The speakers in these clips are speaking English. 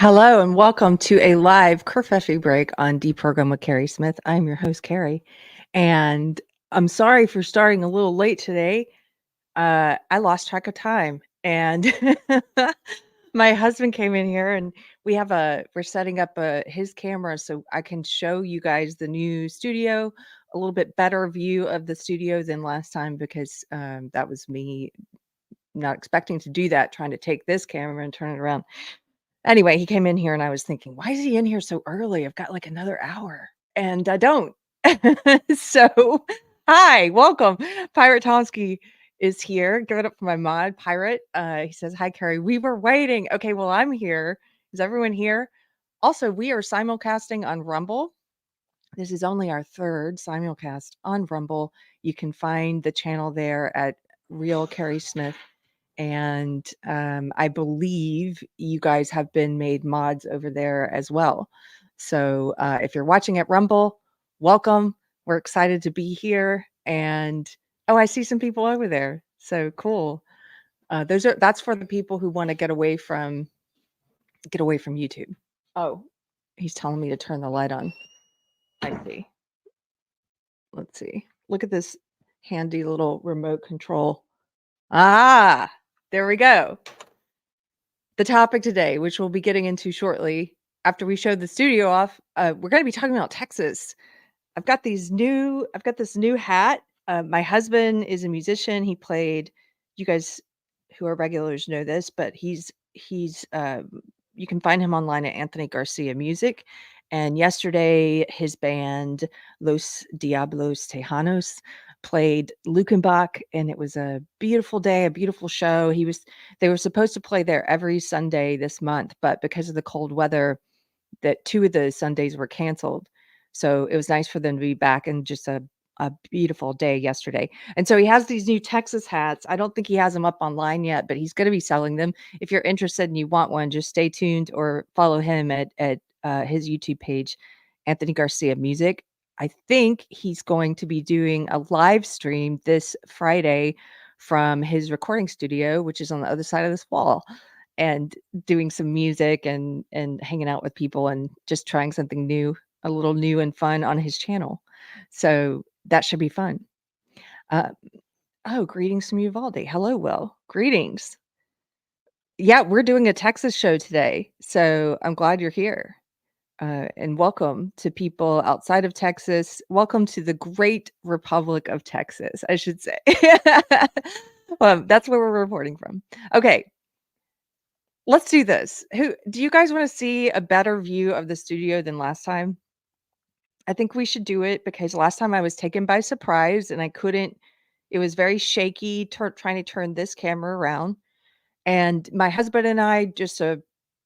Hello and welcome to a live Kerfefe break on Deprogrammed with Keri Smith. I'm your host, Keri, and I'm sorry for starting a little late today. I lost track of time, and my husband came in here, and we're setting up his camera so I can show you guys the new studio, a little bit better view of the studio than last time because that was me not expecting to do that, trying to take this camera and turn it around. Anyway, he came in here and I was thinking, why is he in here so early? I've got like another hour and I don't. So, hi, welcome. Pirate Tomsky is here. Give it up for my mod, Pirate. He says, hi, Keri. We were waiting. Okay, well, I'm here. Is everyone here? Also, we are simulcasting on Rumble. This is only our third simulcast on Rumble. You can find the channel there at Real Keri Smith. And I believe you guys have been made mods over there as well. So if you're watching at Rumble, welcome. We're excited to be here. And oh, I see some people over there. So cool. That's for the people who want to get away from YouTube. Oh, he's telling me to turn the light on. I see. Let's see. Look at this handy little remote control. Ah, there we go. The topic today, which we'll be getting into shortly after we show the studio off, we're going to be talking about Texas. I've got this new hat. My husband is a musician. He played. You guys who are regulars know this, but he's you can find him online at Anthony Garcia Music. And yesterday, his band Los Diablos Tejanos played Luckenbach, and it was a beautiful day, a beautiful show. They were supposed to play there every Sunday this month, but because of the cold weather, that 2 of the Sundays were canceled. So it was nice for them to be back and just a beautiful day yesterday. And so he has these new Texas hats. I don't think he has them up online yet, but he's going to be selling them. If you're interested and you want one, just stay tuned or follow him at his YouTube page, Anthony Garcia Music. I think he's going to be doing a live stream this Friday from his recording studio, which is on the other side of this wall, and doing some music and hanging out with people and just trying something new, a little new and fun on his channel. So that should be fun. Oh, greetings from Uvalde. Hello, Will. Greetings. Yeah, we're doing a Texas show today, so I'm glad you're here. And welcome to people outside of Texas. Welcome to the great Republic of Texas, I should say. Well, that's where we're reporting from. Okay, let's do this. Do you guys want to see a better view of the studio than last time? I think we should do it because last time I was taken by surprise and I couldn't. It was very shaky trying to turn this camera around. And my husband and I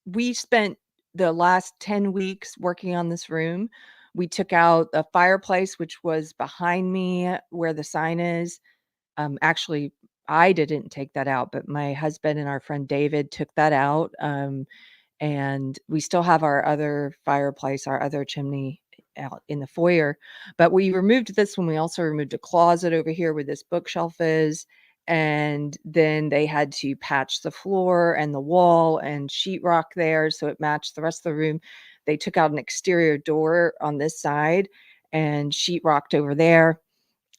we spent the last 10 weeks working on this room. We took out the fireplace, which was behind me where the sign is. Actually, I didn't take that out, but my husband and our friend David took that out. And we still have our other fireplace, our other chimney out in the foyer. But we removed this one. We also removed a closet over here where this bookshelf is. And then they had to patch the floor and the wall and sheetrock there so it matched the rest of the room. They took out an exterior door on this side and sheetrocked over there.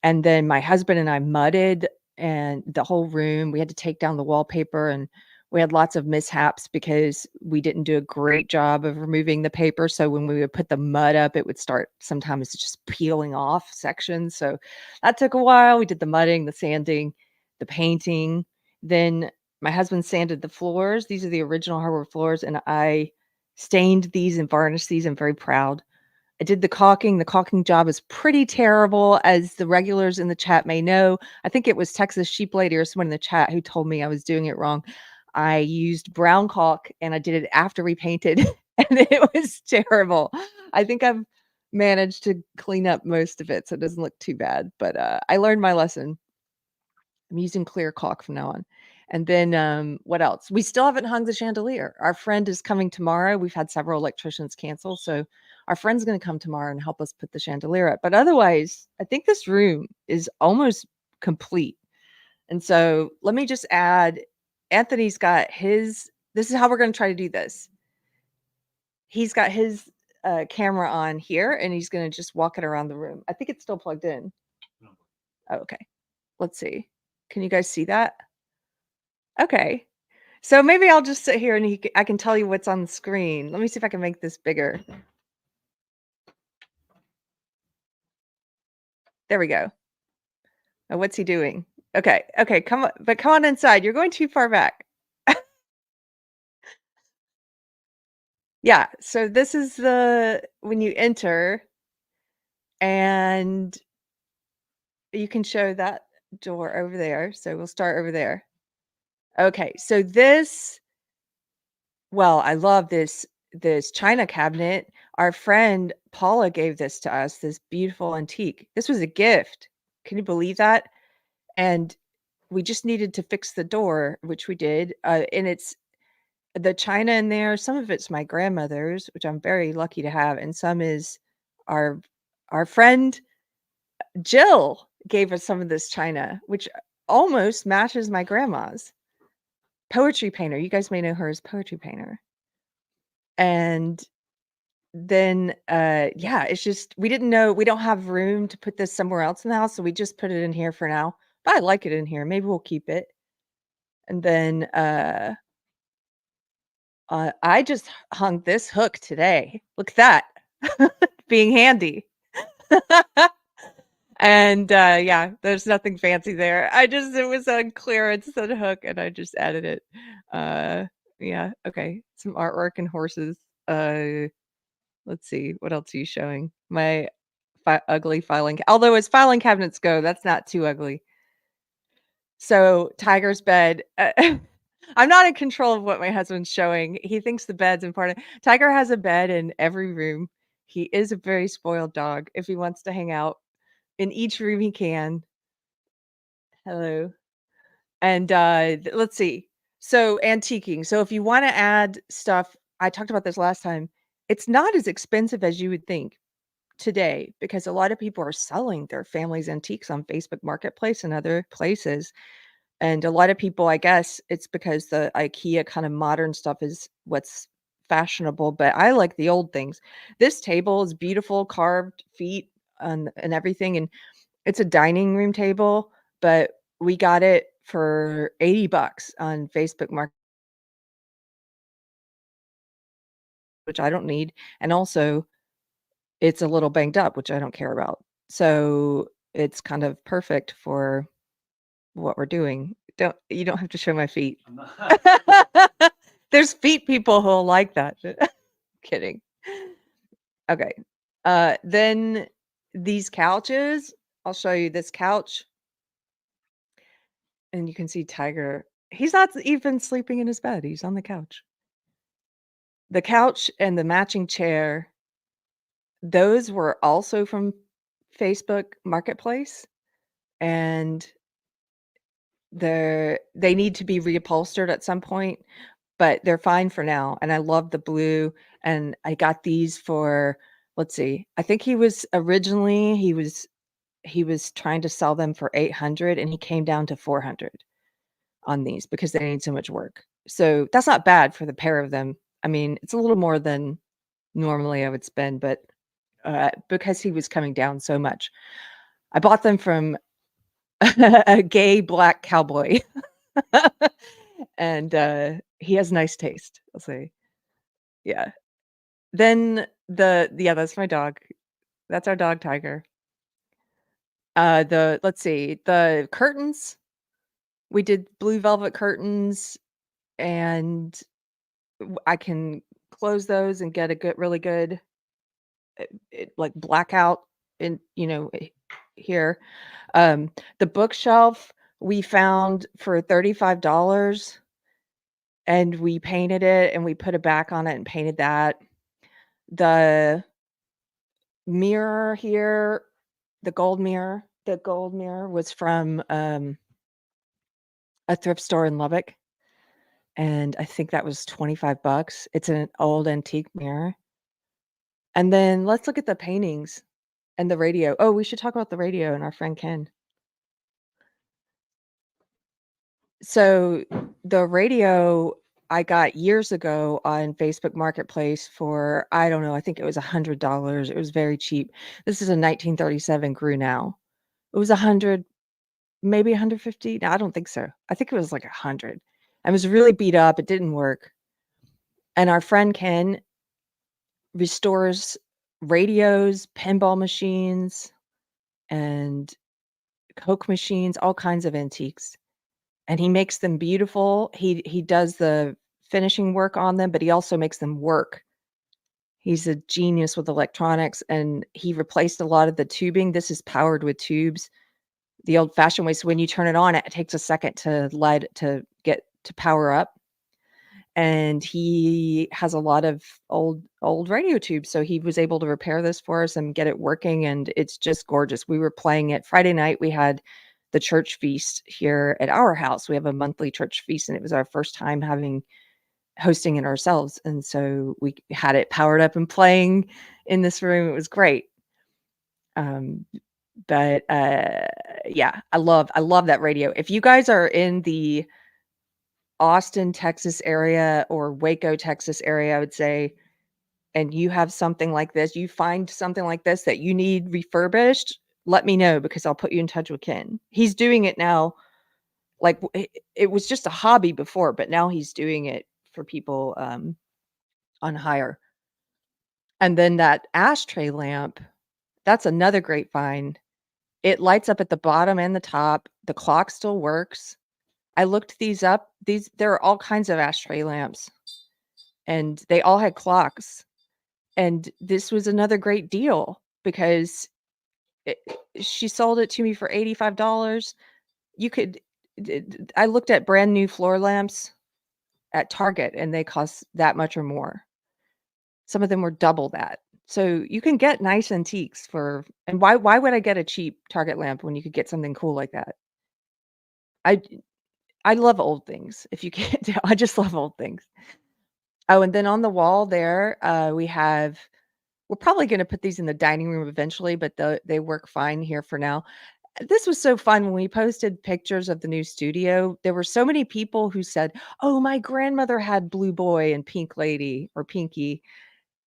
And then my husband and I mudded and the whole room. We had to take down the wallpaper, and we had lots of mishaps because we didn't do a great job of removing the paper. So when we would put the mud up, it would start sometimes just peeling off sections. So that took a while. We did the mudding, the sanding, the painting. Then my husband sanded the floors. These are the original hardwood floors, and I stained these and varnished these. I'm very proud. I did the caulking. The caulking job is pretty terrible, as the regulars in the chat may know. I think it was Texas Sheep Lady or someone in the chat who told me I was doing it wrong. I used brown caulk and I did it after we painted, and it was terrible. I think I've managed to clean up most of it, so it doesn't look too bad. But I learned my lesson. I'm using clear caulk from now on. And then what else? We still haven't hung the chandelier. Our friend is coming tomorrow. We've had several electricians cancel, so our friend's going to come tomorrow and help us put the chandelier up. But otherwise, I think this room is almost complete. And so let me just add, Anthony's got his, this is how we're going to try to do this. he's got his camera on here, and he's going to just walk it around the room. I think it's still plugged in. Oh, okay. Let's see. Can you guys see that? Okay. So maybe I'll just sit here and I can tell you what's on the screen. Let me see if I can make this bigger. There we go. Oh, what's he doing? Okay. Okay. Come on. But come on inside. You're going too far back. Yeah. So this is when you enter, and you can show that door over there. So we'll start over there. Okay. So I love this china cabinet. Our friend Paula gave this to us, this beautiful antique. This was a gift. Can you believe that? And we just needed to fix the door, which we did. And it's the china in there. Some of it's my grandmother's, which I'm very lucky to have, and some is our friend Jill gave us some of this china, which almost matches my grandma's. Poetry painter. You guys may know her as poetry painter. And then it's just we didn't know, we don't have room to put this somewhere else in the house, so we just put it in here for now. But I like it in here. Maybe we'll keep it. And then I just hung this hook today. Look at that. Being handy. And yeah, there's nothing fancy there. It was on clearance on hook, and I just added it. Yeah, okay. Some artwork and horses. Let's see, what else are you showing? My ugly filing, although as filing cabinets go, that's not too ugly. So Tiger's bed. I'm not in control of what my husband's showing. He thinks the bed's important. Tiger has a bed in every room. He is a very spoiled dog. If he wants to hang out in each room, he can. Hello. And let's see. So antiquing. So if you want to add stuff, I talked about this last time. It's not as expensive as you would think today, because a lot of people are selling their family's antiques on Facebook Marketplace and other places. And a lot of people, I guess it's because the IKEA kind of modern stuff is what's fashionable, but I like the old things. This table is beautiful, carved feet and everything, and it's a dining room table, but we got it for $80 on Facebook Market, which I don't need, and also it's a little banged up, which I don't care about. So it's kind of perfect for what we're doing. You don't have to show my feet. There's feet people who'll like that. Kidding. Okay. Then these couches, I'll show you this couch. And you can see Tiger. He's not even sleeping in his bed. He's on the couch. The couch and the matching chair, those were also from Facebook Marketplace, and they need to be reupholstered at some point, but they're fine for now. And I love the blue, and I got these for, let's see, I think he was trying to sell them for 800, and he came down to 400 on these because they need so much work. So that's not bad for the pair of them. I mean, it's a little more than normally I would spend, but because he was coming down so much, I bought them from a gay black cowboy. And he has nice taste, I'll say. Yeah. Then that's my dog. That's our dog Tiger. Let's see, the curtains, we did blue velvet curtains, and I can close those and get a really good like blackout in, here. The bookshelf we found for $35, and we painted it, and we put a back on it and painted that. The mirror here, the gold mirror was from a thrift store in Lubbock, and I think that was $25. It's an old antique mirror. And then let's look at the paintings and the radio. Oh, we should talk about the radio and our friend Ken. So the radio I got years ago on Facebook Marketplace for, I don't know, I think it was $100. It was very cheap. This is a 1937 Grunow. It was 100, maybe 150. No, I don't think so. I think it was like 100. I was really beat up. It didn't work. And our friend Ken restores radios, pinball machines, and Coke machines, all kinds of antiques. And he makes them beautiful. He does the finishing work on them, but he also makes them work. He's a genius with electronics, and he replaced a lot of the tubing. This is powered with tubes the old-fashioned way, so when you turn it on, it takes a second to get to power up, and he has a lot of old radio tubes, so he was able to repair this for us and get it working, and it's just gorgeous. We were playing it Friday night, we had the church feast here at our house. We have a monthly church feast, and it was our first time hosting it ourselves, and so we had it powered up and playing in this room. It was great. Um, but, yeah, I love that radio. If you guys are in the Austin, Texas area or Waco, Texas area, I would say, and you have something like this, you find something like this that you need refurbished, let me know because I'll put you in touch with Ken. He's doing it now. Like it was just a hobby before, but now he's doing it for people on hire. And then that ashtray lamp, that's another great find. It lights up at the bottom and the top. The clock still works. I looked these up. There are all kinds of ashtray lamps, and they all had clocks. And this was another great deal because it, she sold it to me for $85. You could. I looked at brand new floor lamps at Target, and they cost that much or more. Some of them were double that. So you can get nice antiques for. And why would I get a cheap Target lamp when you could get something cool like that? I I love old things. If you can't tell, I just love old things. Oh, and then on the wall there, we're probably gonna put these in the dining room eventually, but they work fine here for now. This was so fun when we posted pictures of the new studio. There were so many people who said, "Oh, my grandmother had Blue Boy and Pink Lady or Pinky."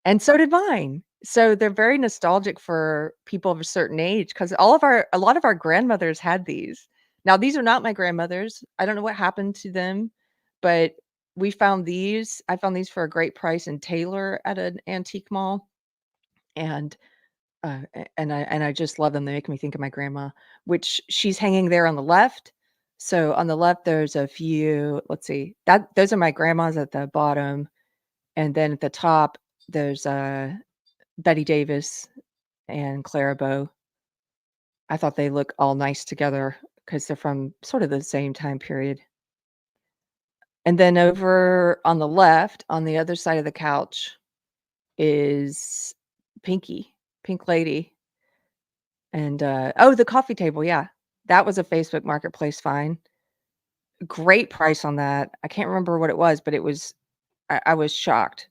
And so did mine. So they're very nostalgic for people of a certain age because a lot of our grandmothers had these. Now, these are not my grandmothers. I don't know what happened to them, but we found these. I found these for a great price in Taylor at an antique mall, and and I just love them. They make me think of my grandma, which she's hanging there on the left. So on the left, there's a few. Let's see, that those are my grandmas at the bottom, and then at the top, there's Betty Davis and Clara Bow. I thought they look all nice together because they're from sort of the same time period. And then over on the left, on the other side of the couch, is Pinky, Pink Lady. And oh, the coffee table, yeah. That was a Facebook Marketplace find. Great price on that. I can't remember what it was, but I was shocked.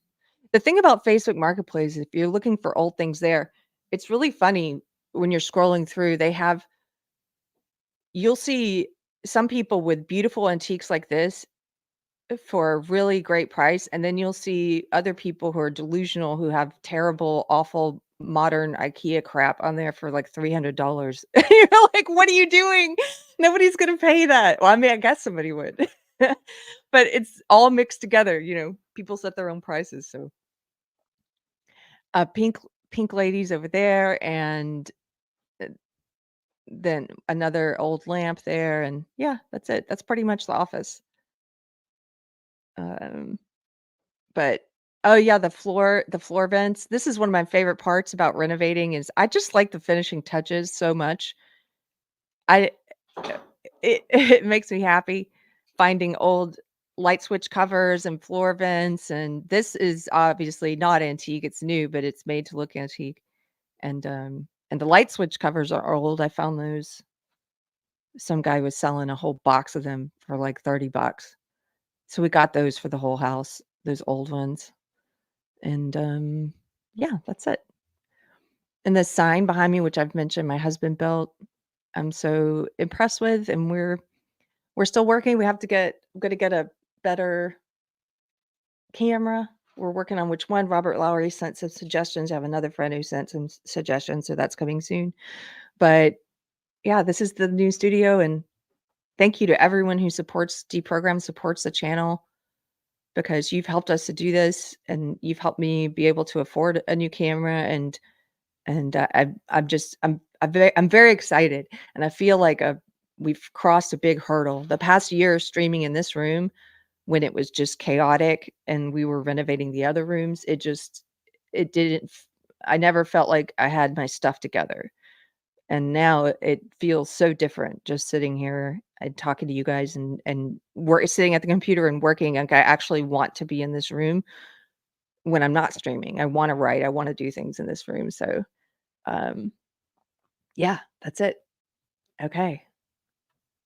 The thing about Facebook Marketplace, if you're looking for old things there, it's really funny when you're scrolling through, you'll see some people with beautiful antiques like this for a really great price, and then you'll see other people who are delusional who have terrible, awful modern IKEA crap on there for like $300. You're like, "What are you doing? Nobody's gonna pay that." Well, I mean, I guess somebody would. But it's all mixed together, people set their own prices, so pink ladies over there, and uh, then another old lamp there, and yeah, that's it. That's pretty much the office. Um, but oh yeah, the floor vents. This is one of my favorite parts about renovating is I just like the finishing touches so much. I it makes me happy finding old light switch covers and floor vents, and this is obviously not antique. It's new, but it's made to look antique. And the light switch covers are old. I found those. Some guy was selling a whole box of them for like 30 bucks. So we got those for the whole house, those old ones. And yeah, that's it. And the sign behind me, which I've mentioned my husband built, I'm so impressed with, and we're still working. We have to get I'm gonna get a better camera. We're working on which one. Robert Lowry sent some suggestions. I have another friend who sent some suggestions, so that's coming soon. But yeah, this is the new studio, and thank you to everyone who supports Deprogrammed, supports the channel, because you've helped us to do this, and you've helped me be able to afford a new camera, and I'm very excited, and I feel like we've crossed a big hurdle. The past year streaming in this room, when it was just chaotic and we were renovating the other rooms, it didn't I never felt like I had my stuff together. And now it feels so different just sitting here and talking to you guys, and we're sitting at the computer and working. Like, I actually want to be in this room when I'm not streaming. I want to write. I want to do things in this room. So, um, yeah, that's it. Okay.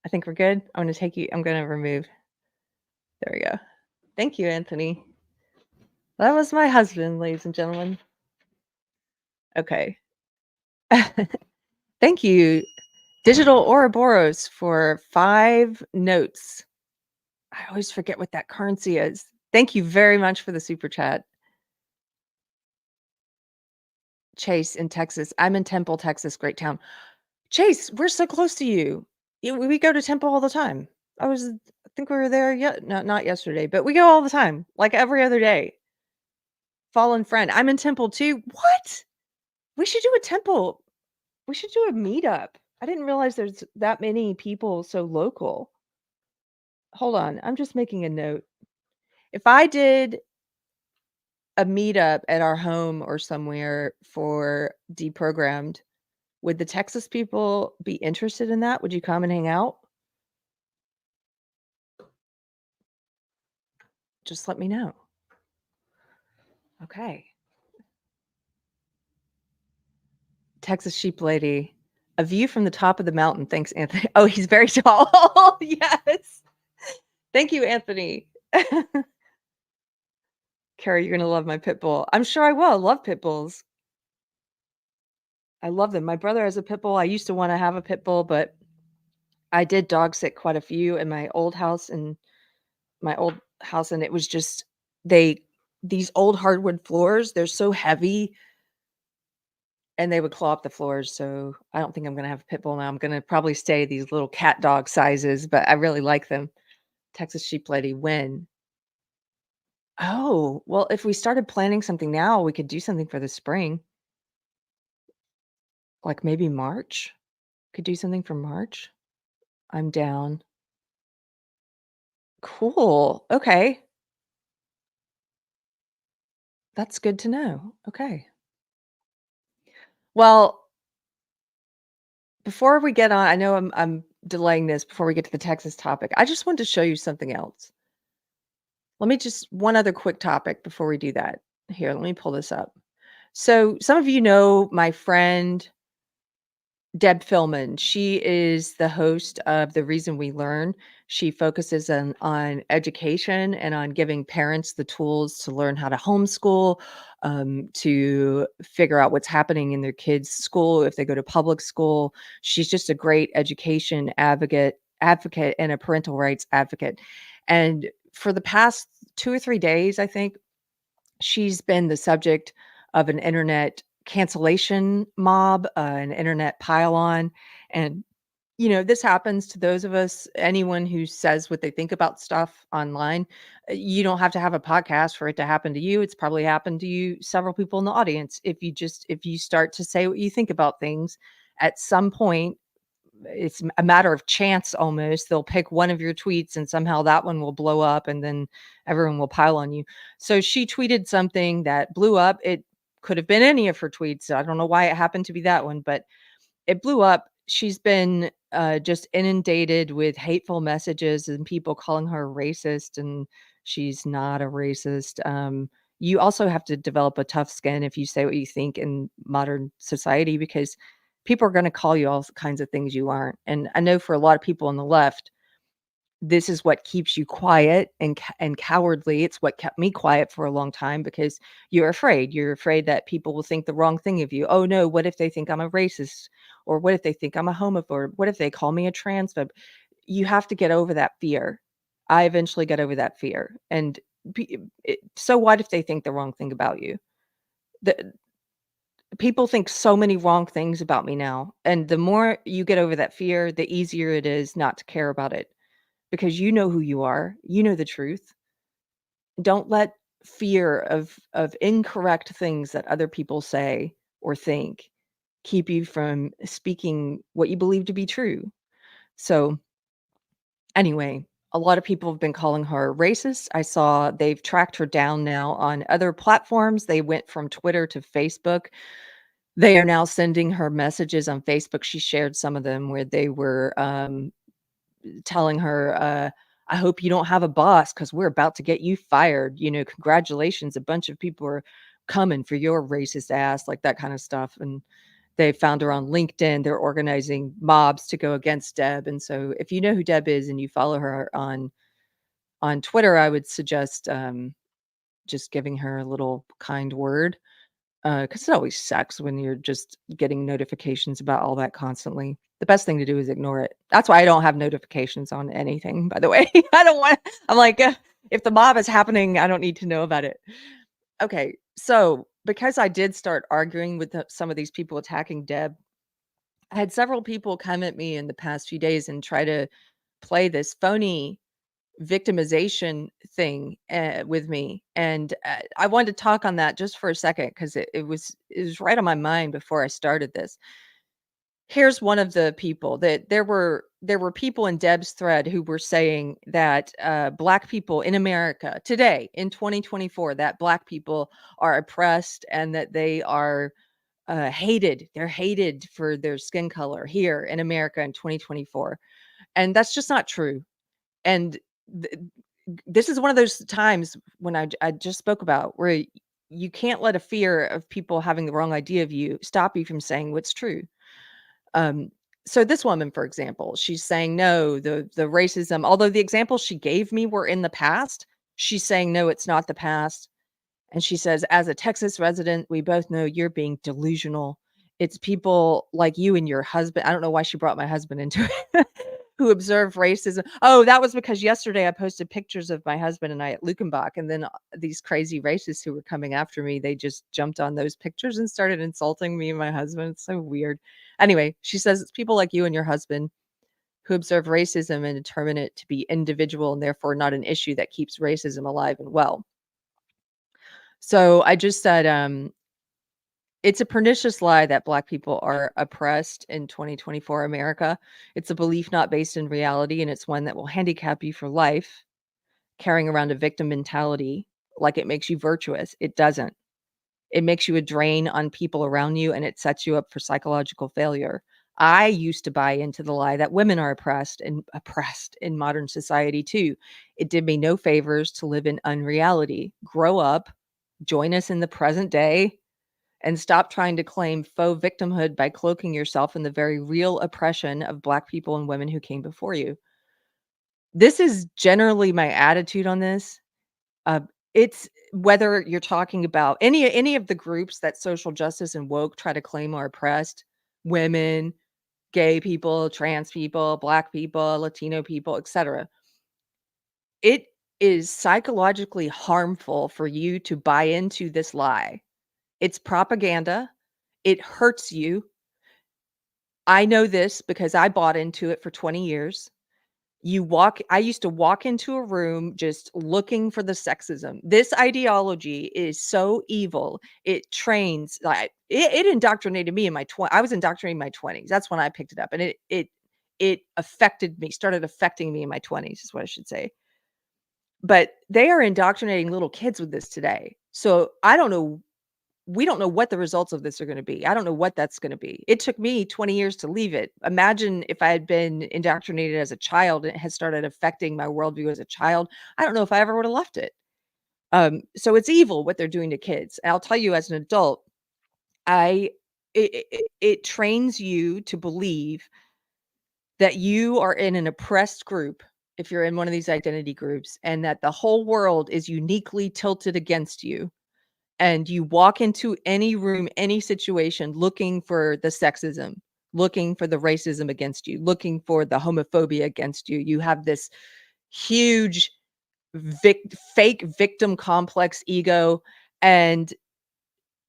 I think we're good. I'm going to remove. There we go. Thank you, Anthony. That was my husband, ladies and gentlemen. Okay. Thank you, Digital Ouroboros, for 5 notes. I always forget what that currency is. Thank you very much for the super chat. Chase in Texas. I'm in Temple, Texas, great town. Chase, we're so close to you. We go to Temple all the time. I think we were there yet. Not yesterday, but we go all the time, like every other day. Fallen friend. I'm in Temple too. What? We should do a Temple. We should do a meetup. I didn't realize there's that many people so local. Hold on. I'm just making a note. If I did a meetup at our home or somewhere for Deprogrammed, would the Texas people be interested in that? Would you come and hang out? Just let me know. Okay. Texas sheep lady. A view from the top of the mountain. Thanks, Anthony. Oh, he's very tall. Yes. Thank you, Anthony. Keri, you're going to love my pit bull. I'm sure I will. I love pit bulls. I love them. My brother has a pit bull. I used to want to have a pit bull, but I did dog sit quite a few in my old house, and it was just these old hardwood floors, they're so heavy, and they would claw up the floors. So I don't think I'm gonna have a pit bull now. I'm gonna probably stay these little cat dog sizes, but I really like them. Texas sheep lady, when? Oh, well, if we started planning something now, we could do something for the spring. Like maybe March? Could do something for March? I'm down. Cool. Okay. That's good to know. Okay. Well, before we get on, I know I'm delaying this before we get to the Texas topic. I just wanted to show you something else. Let me just one other quick topic before we do that. Here, let me pull this up. So, some of you know my friend Deb Philman. She is the host of The Reason We Learn. She focuses on education and on giving parents the tools to learn how to homeschool, to figure out what's happening in their kids' school if they go to public school. She's just a great education advocate and a parental rights advocate. And for the past 2 or 3 days, I think she's been the subject of an internet cancellation mob, an internet pile-on, and, this happens to those of us, anyone who says what they think about stuff online. You don't have to have a podcast for it to happen to you. It's probably happened to you, several people in the audience. If you start to say what you think about things, at some point, it's a matter of chance almost. They'll pick one of your tweets and somehow that one will blow up, and then everyone will pile on you. So she tweeted something that blew up. It could have been any of her tweets. I don't know why it happened to be that one, but it blew up. She's been just inundated with hateful messages and people calling her racist, and she's not a racist. You also have to develop a tough skin if you say what you think in modern society, because people are going to call you all kinds of things you aren't. And I know for a lot of people on the left, this is what keeps you quiet and cowardly. It's what kept me quiet for a long time, because you're afraid. You're afraid that people will think the wrong thing of you. Oh no, what if they think I'm a racist? Or what if they think I'm a homophobe? What if they call me a transphobe? You have to get over that fear. I eventually got over that fear. And So what if they think the wrong thing about you? The People think so many wrong things about me now, and the more you get over that fear, the easier it is not to care about it, because you know who you are, you know the truth. Don't let fear of incorrect things that other people say or think keep you from speaking what you believe to be true. So, anyway, a lot of people have been calling her racist. I saw they've tracked her down now on other platforms. They went from Twitter to Facebook. They are now sending her messages on Facebook. She shared some of them where they were telling her, I hope you don't have a boss because we're about to get you fired. Congratulations. A bunch of people are coming for your racist ass, like that kind of stuff. And they found her on LinkedIn. They're organizing mobs to go against Deb. And so if you know who Deb is and you follow her on Twitter, I would suggest just giving her a little kind word. Because it always sucks when you're just getting notifications about all that constantly. The best thing to do is ignore it. That's why I don't have notifications on anything, by the way. I'm like, if the mob is happening, I don't need to know about it. Okay, so because I did start arguing with some of these people attacking Deb, I had several people come at me in the past few days and try to play this phony victimization thing with me, and I wanted to talk on that just for a second because it was right on my mind before I started this. Here's one of the people that there were people in Deb's thread who were saying that Black people in America today in 2024, that Black people are oppressed and that they are hated. They're hated for their skin color here in America in 2024, and that's just not true. And th- this is one of those times when I just spoke about where you can't let a fear of people having the wrong idea of you stop you from saying what's true. Um, so this woman, for example, she's saying no, the racism, although the examples she gave me were in the past, she's saying no, it's not the past. And she says, as a Texas resident, we both know you're being delusional. It's people like you and your husband. I don't know why she brought my husband into it, who observe racism. Oh, that was because yesterday I posted pictures of my husband and I at Lukenbach. And then these crazy racists who were coming after me, they just jumped on those pictures and started insulting me and my husband. It's so weird. Anyway, she says it's people like you and your husband who observe racism and determine it to be individual and therefore not an issue that keeps racism alive and well. So I just said, it's a pernicious lie that Black people are oppressed in 2024 America. It's a belief not based in reality, and it's one that will handicap you for life, carrying around a victim mentality like it makes you virtuous. It doesn't. It makes you a drain on people around you, and it sets you up for psychological failure. I used to buy into the lie that women are oppressed in modern society too. It did me no favors to live in unreality. Grow up, join us in the present day, and stop trying to claim faux victimhood by cloaking yourself in the very real oppression of Black people and women who came before you. This is generally my attitude on this. Uh, it's whether you're talking about any of the groups that social justice and woke try to claim are oppressed, women, gay people, trans people, Black people, Latino people, etc. It is psychologically harmful for you to buy into this lie. It's propaganda. It hurts you. I know this because I bought into it for 20 years. I used to walk into a room just looking for the sexism. This ideology is so evil. It trains, like it indoctrinated me in my 20s. I was indoctrinated in my 20s. That's when I picked it up. And it affected me, started affecting me in my 20s, is what I should say. But they are indoctrinating little kids with this today. So I don't know, we don't know what the results of this are going to be. I don't know what that's going to be. It took me 20 years to leave it. Imagine if I had been indoctrinated as a child and it had started affecting my worldview as a child. I don't know if I ever would have left it. So it's evil what they're doing to kids. And I'll tell you, as an adult, it trains you to believe that you are in an oppressed group if you're in one of these identity groups, and that the whole world is uniquely tilted against you, and you walk into any room, any situation looking for the sexism, looking for the racism against you, looking for the homophobia against you. You have this huge fake victim complex ego. And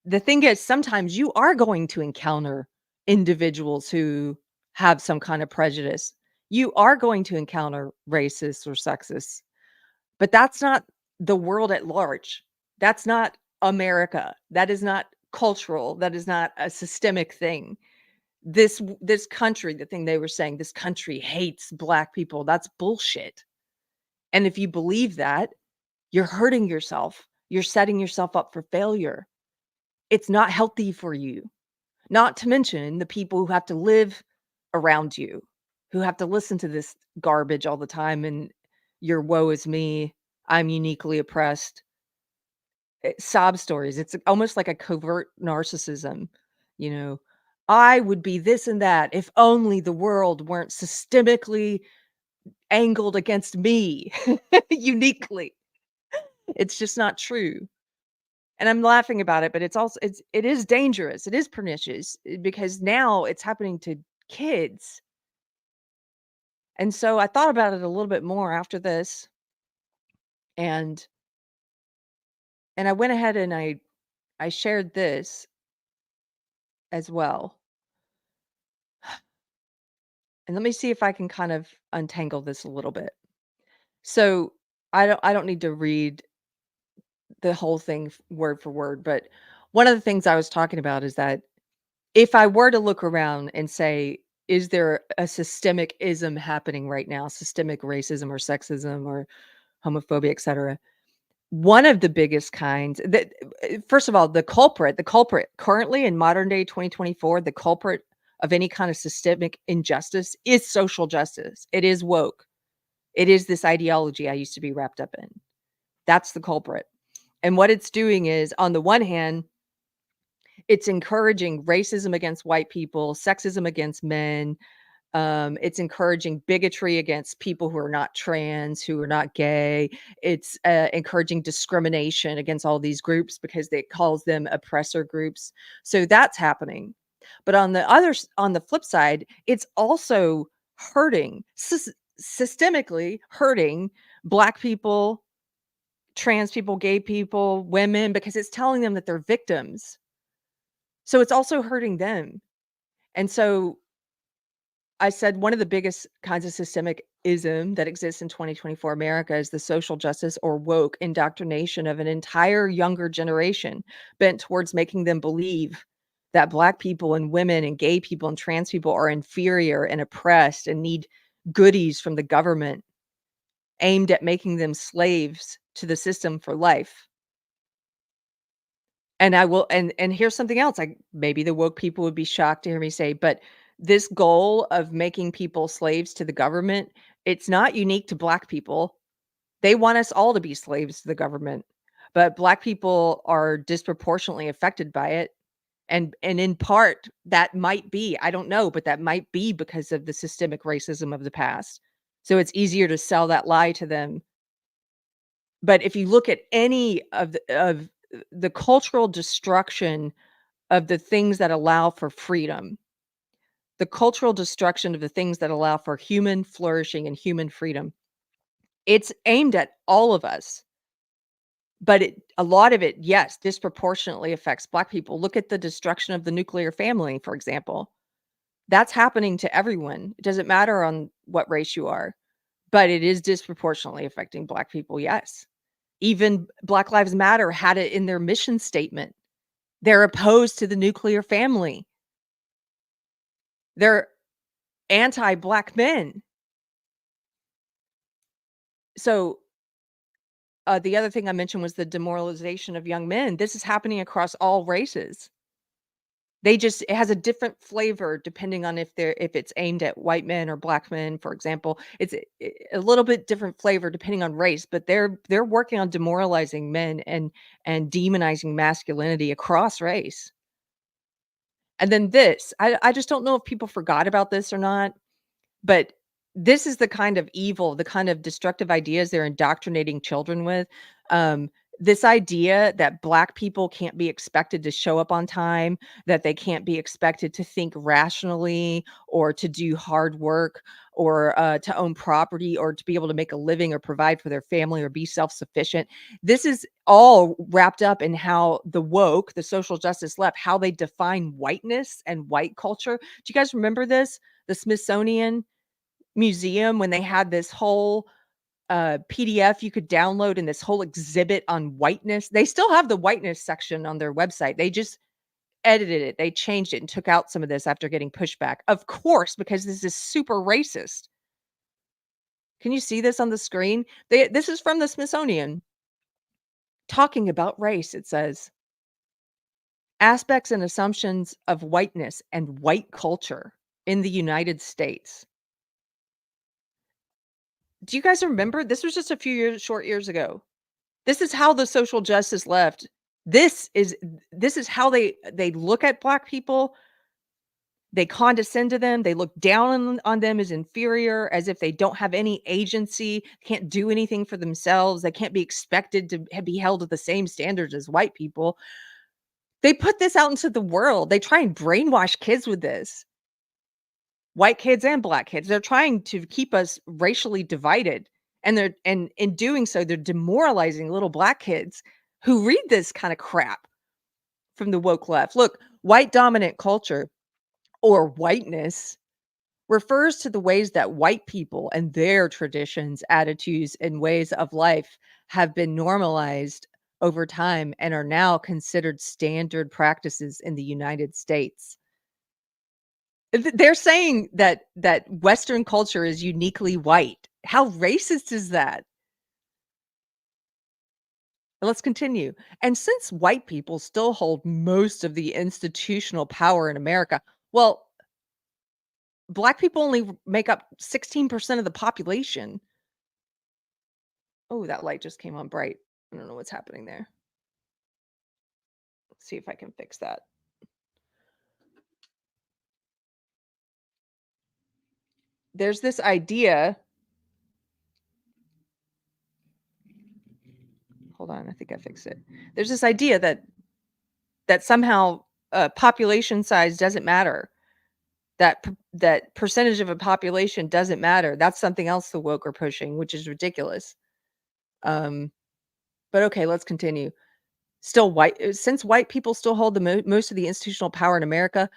the thing is, sometimes you are going to encounter individuals who have some kind of prejudice. You are going to encounter racists or sexists, but that's not the world at large. That's not America. That is not cultural. That is not a systemic thing. This country, the thing they were saying, this country hates Black people. That's bullshit. And if you believe that, you're hurting yourself. You're setting yourself up for failure. It's not healthy for you. Not to mention the people who have to live around you, who have to listen to this garbage all the time and your woe is me, I'm uniquely oppressed. Sob stories. It's almost like a covert narcissism, you know. I would be this and that if only the world weren't systemically angled against me uniquely. It's just not true. And I'm laughing about it, but it is dangerous. It is pernicious because now it's happening to kids. And so I thought about it a little bit more after this, and I went ahead and I shared this as well. And let me see if I can kind of untangle this a little bit. So I don't need to read the whole thing word for word, but one of the things I was talking about is that if I were to look around and say, is there a systemic ism happening right now, systemic racism or sexism or homophobia, et cetera? One of the biggest kinds that, first of all, the culprit currently in modern day 2024, the culprit of any kind of systemic injustice is social justice. It is woke. It is this ideology I used to be wrapped up in. That's the culprit. And what it's doing is, on the one hand, it's encouraging racism against white people, sexism against men. It's encouraging bigotry against people who are not trans, who are not gay. It's encouraging discrimination against all these groups because it calls them oppressor groups. So that's happening. But on the flip side, it's also hurting, systemically hurting Black people, trans people, gay people, women, because it's telling them that they're victims. So it's also hurting them. And so I said one of the biggest kinds of systemic ism that exists in 2024 America is the social justice or woke indoctrination of an entire younger generation bent towards making them believe that Black people and women and gay people and trans people are inferior and oppressed and need goodies from the government aimed at making them slaves to the system for life. And I will and here's something else, like, maybe the woke people would be shocked to hear me say, but this goal of making people slaves to the government, it's not unique to Black people. They want us all to be slaves to the government, but Black people are disproportionately affected by it, and in part, that might be, I don't know, but that might be because of the systemic racism of the past. So it's easier to sell that lie to them. But if you look at any of the cultural destruction of the things that allow for freedom, the cultural destruction of the things that allow for human flourishing and human freedom, it's aimed at all of us. But a lot of it, yes, disproportionately affects Black people. Look at the destruction of the nuclear family, for example. That's happening to everyone. It doesn't matter on what race you are, but it is disproportionately affecting Black people, yes. Even Black Lives Matter had it in their mission statement. They're opposed to the nuclear family. They're anti-Black men. So, the other thing I mentioned was the demoralization of young men. This is happening across all races. It has a different flavor depending on if it's aimed at white men or Black men, for example. It's a little bit different flavor depending on race, but they're working on demoralizing men and demonizing masculinity across race. And then I just don't know if people forgot about this or not, but this is the kind of evil, the kind of destructive ideas they're indoctrinating children with. This idea that Black people can't be expected to show up on time, that they can't be expected to think rationally or to do hard work or to own property or to be able to make a living or provide for their family or be self-sufficient. This is all wrapped up in how the woke, the social justice left, how they define whiteness and white culture. Do you guys remember this? The Smithsonian Museum, when they had this whole PDF you could download and this whole exhibit on whiteness. They still have the whiteness section on their website. They just edited it. They changed it and took out some of this after getting pushback. Of course, because this is super racist. Can you see this on the screen? This is from the Smithsonian talking about race. It says aspects and assumptions of whiteness and white culture in the United States. Do you guys remember? This was just a few short years ago. This is how the social justice left. This is this is how they look at Black people. They condescend to them. They look down on them as inferior, as if they don't have any agency, can't do anything for themselves. They can't be expected to be held to the same standards as white people. They put this out into the world. They try and brainwash kids with this. White kids and Black kids. They're trying to keep us racially divided. And in doing so, they're demoralizing little Black kids who read this kind of crap from the woke left. Look, white dominant culture or whiteness refers to the ways that white people and their traditions, attitudes, and ways of life have been normalized over time and are now considered standard practices in the United States. They're saying that Western culture is uniquely white. How racist is that? Let's continue. And since white people still hold most of the institutional power in America, well, Black people only make up 16% of the population. Oh, that light just came on bright. I don't know what's happening there. Let's see if I can fix that. There's this idea. Hold on, I think I fixed it. There's this idea that somehow population size doesn't matter. That percentage of a population doesn't matter. That's something else the woke are pushing, which is ridiculous. Um, but okay, let's continue. Still since white people still hold the most of the institutional power in America,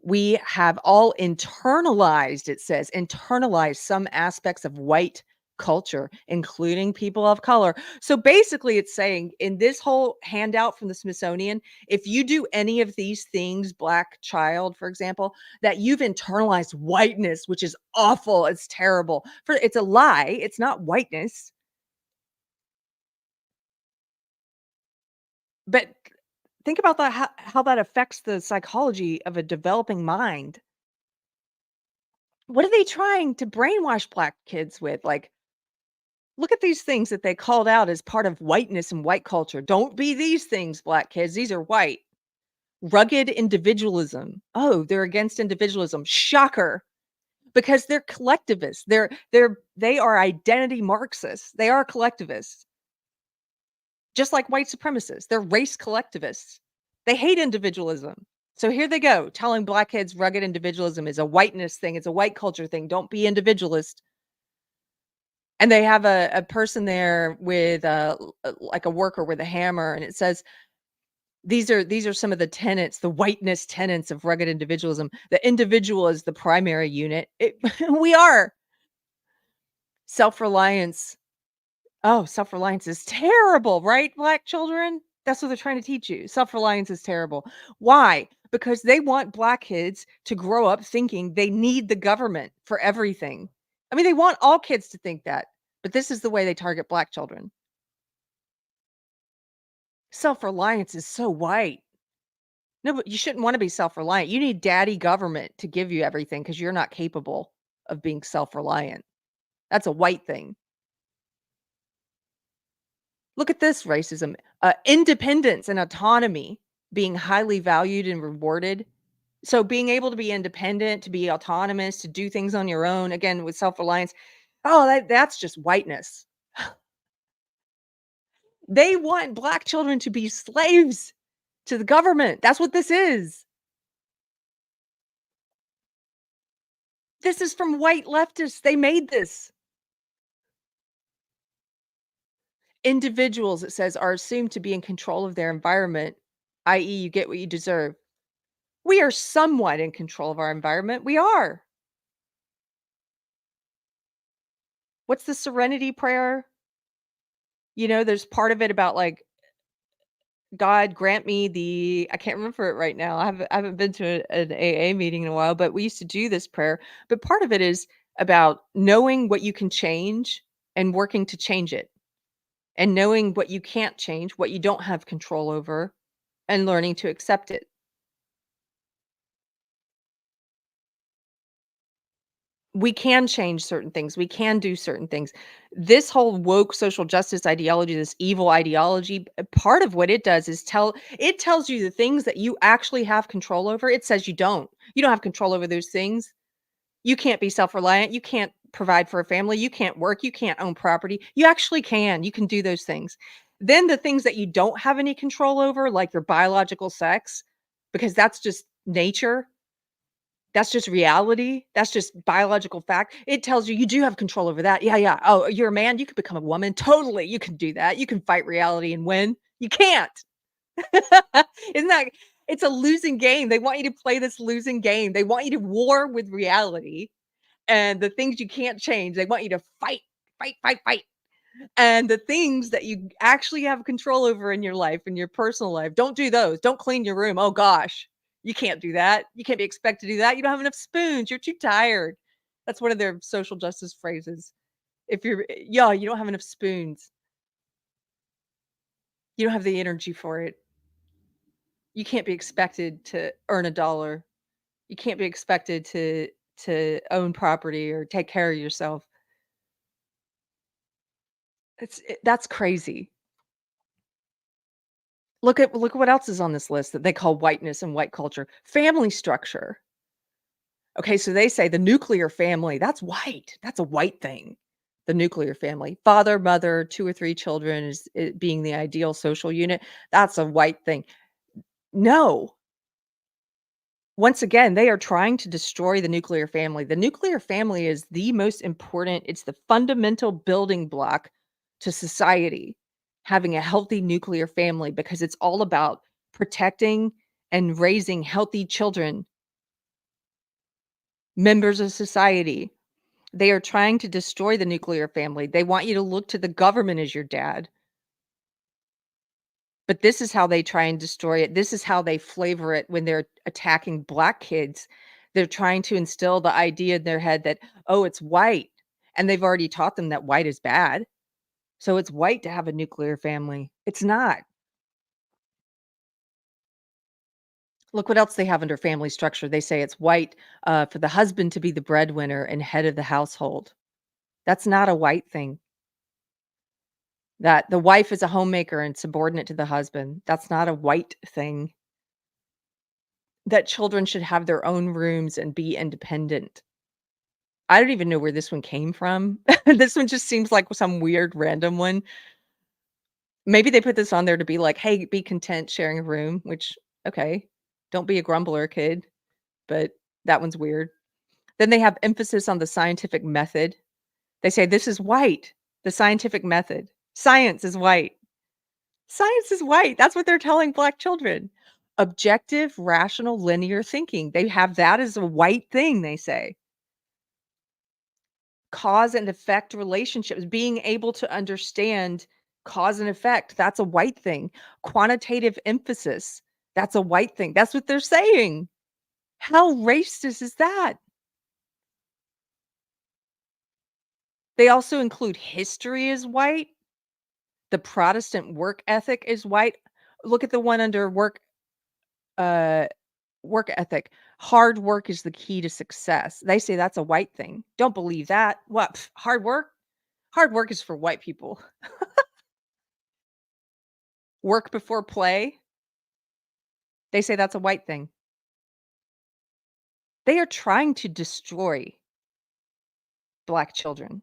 we have all internalized, it says, internalized some aspects of white culture, including people of color. So basically, it's saying in this whole handout from the Smithsonian, if you do any of these things, Black child, for example, that you've internalized whiteness, which is awful. It's terrible. It's a lie. It's not whiteness. But think about that, how that affects the psychology of a developing mind. What are they trying to brainwash Black kids with? Like, look at these things that they called out as part of whiteness and white culture. Don't be these things, Black kids. These are white. Rugged individualism. Oh, they're against individualism. Shocker. Because they're collectivists. They are identity Marxists. They are collectivists. Just like white supremacists. They're race collectivists. They hate individualism. So here they go, telling Black kids rugged individualism is a whiteness thing. It's a white culture thing. Don't be individualist. And they have a person there with like a worker with a hammer, and it says these are some of the tenets, the whiteness tenets of rugged individualism. The individual is the primary unit. We are self-reliance. Oh, self-reliance is terrible, right, Black children? That's what they're trying to teach you. Self-reliance is terrible. Why? Because they want Black kids to grow up thinking they need the government for everything. I mean, they want all kids to think that, but this is the way they target Black children. Self-reliance is so white. No, but you shouldn't want to be self-reliant. You need daddy government to give you everything because you're not capable of being self-reliant. That's a white thing. Look at this racism. Independence and autonomy being highly valued and rewarded. So being able to be independent, to be autonomous, to do things on your own, again, with self-reliance, oh, that's just whiteness. They want black children to be slaves to the government. That's what this is. This is from white leftists. They made this. Individuals, it says, are assumed to be in control of their environment, i.e., you get what you deserve. We are somewhat in control of our environment. We are. What's the Serenity Prayer? There's part of it about like, God grant me the I can't remember it right now. I haven't been to an AA meeting in a while, but we used to do this prayer. But part of it is about knowing what you can change and working to change it, and knowing what you can't change, what you don't have control over, and learning to accept it. We can change certain things. We can do certain things. This whole woke social justice ideology, this evil ideology, part of what it does is it tells you the things that you actually have control over. It says you don't. You don't have control over those things. You can't be self-reliant. You can't provide for a family. You can't work. You can't own property. You actually can. You can do those things. Then the things that you don't have any control over, like your biological sex, because that's just nature, that's just reality. That's just biological fact. It tells you you do have control over that. Yeah, yeah. Oh, you're a man, you could become a woman. Totally, you can do that. You can fight reality and win. You can't. Isn't that it's a losing game. They want you to play this losing game. They want you to war with reality and the things you can't change. They want you to fight, fight, fight, fight. And the things that you actually have control over in your life, in your personal life, don't do those. Don't clean your room. Oh gosh, you can't do that. You can't be expected to do that. You don't have enough spoons. You're too tired. That's one of their social justice phrases. If you're, yeah, you don't have enough spoons. You don't have the energy for it. You can't be expected to earn a dollar. You can't be expected to own property or take care of yourself. That's crazy. Look at what else is on this list that they call whiteness and white culture. Family structure. Okay, so they say the nuclear family, that's white. That's a white thing. The nuclear family. Father, mother, 2 or 3 children is it being the ideal social unit. That's a white thing. No. Once again, they are trying to destroy the nuclear family. The nuclear family is the most important, it's the fundamental building block to society, having a healthy nuclear family because it's all about protecting and raising healthy children, members of society. They are trying to destroy the nuclear family. They want you to look to the government as your dad. But this is how they try and destroy it. This is how they flavor it when they're attacking black kids. They're trying to instill the idea in their head that, "Oh, it's white." And they've already taught them that white is bad. So it's white to have a nuclear family. It's not. Look what else they have under family structure. They say it's white, for the husband to be the breadwinner and head of the household. That's not a white thing. That the wife is a homemaker and subordinate to the husband. That's not a white thing. That children should have their own rooms and be independent. I don't even know where this one came from. This one just seems like some weird random one. Maybe they put this on there to be like, "Hey, be content sharing a room," which, okay. Don't be a grumbler, kid, but that one's weird. Then they have emphasis on the scientific method. They say, "This is white, the scientific method. Science is white." Science is white. That's what they're telling black children. Objective, rational, linear thinking. They have that as a white thing, they say. Cause and effect relationships, being able to understand cause and effect, that's a white thing. Quantitative emphasis, that's a white thing. That's what they're saying. How racist is that? They also include history as white. The Protestant work ethic is white. Look at the one under uh work ethic. Hard work is the key to success. They say that's a white thing. Don't believe that. What? Hard work? Hard work is for white people. Work before play? They say that's a white thing. They are trying to destroy black children.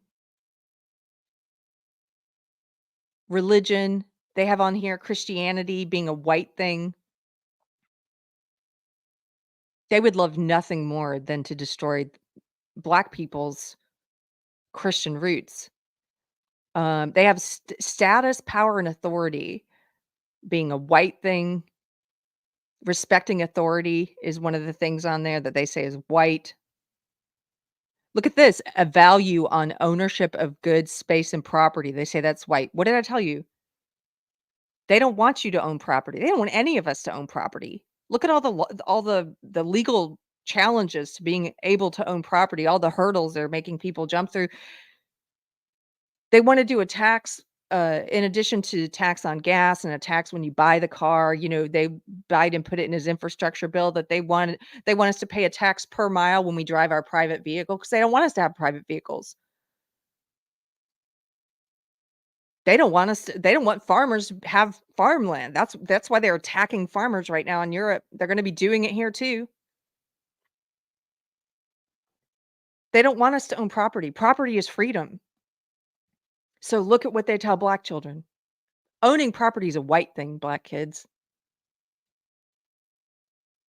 Religion. They have on here Christianity being a white thing. They would love nothing more than to destroy Black people's Christian roots. They have status, power, and authority being a white thing. Respecting authority is one of the things on there that they say is white. Look at this, a value on ownership of goods, space, and property. They say that's white. What did I tell you? They don't want you to own property. They don't want any of us to own property. Look at all the legal challenges to being able to own property, all the hurdles they're making people jump through. They wanna do a tax, in addition to tax on gas and a tax when you buy the car, they Biden put it in his infrastructure bill that they want us to pay a tax per mile when we drive our private vehicle because they don't want us to have private vehicles. They don't want farmers to have farmland. That's why they're attacking farmers right now in Europe. They're gonna be doing it here too. They don't want us to own property. Property is freedom. So look at what they tell Black children. Owning property is a white thing, Black kids.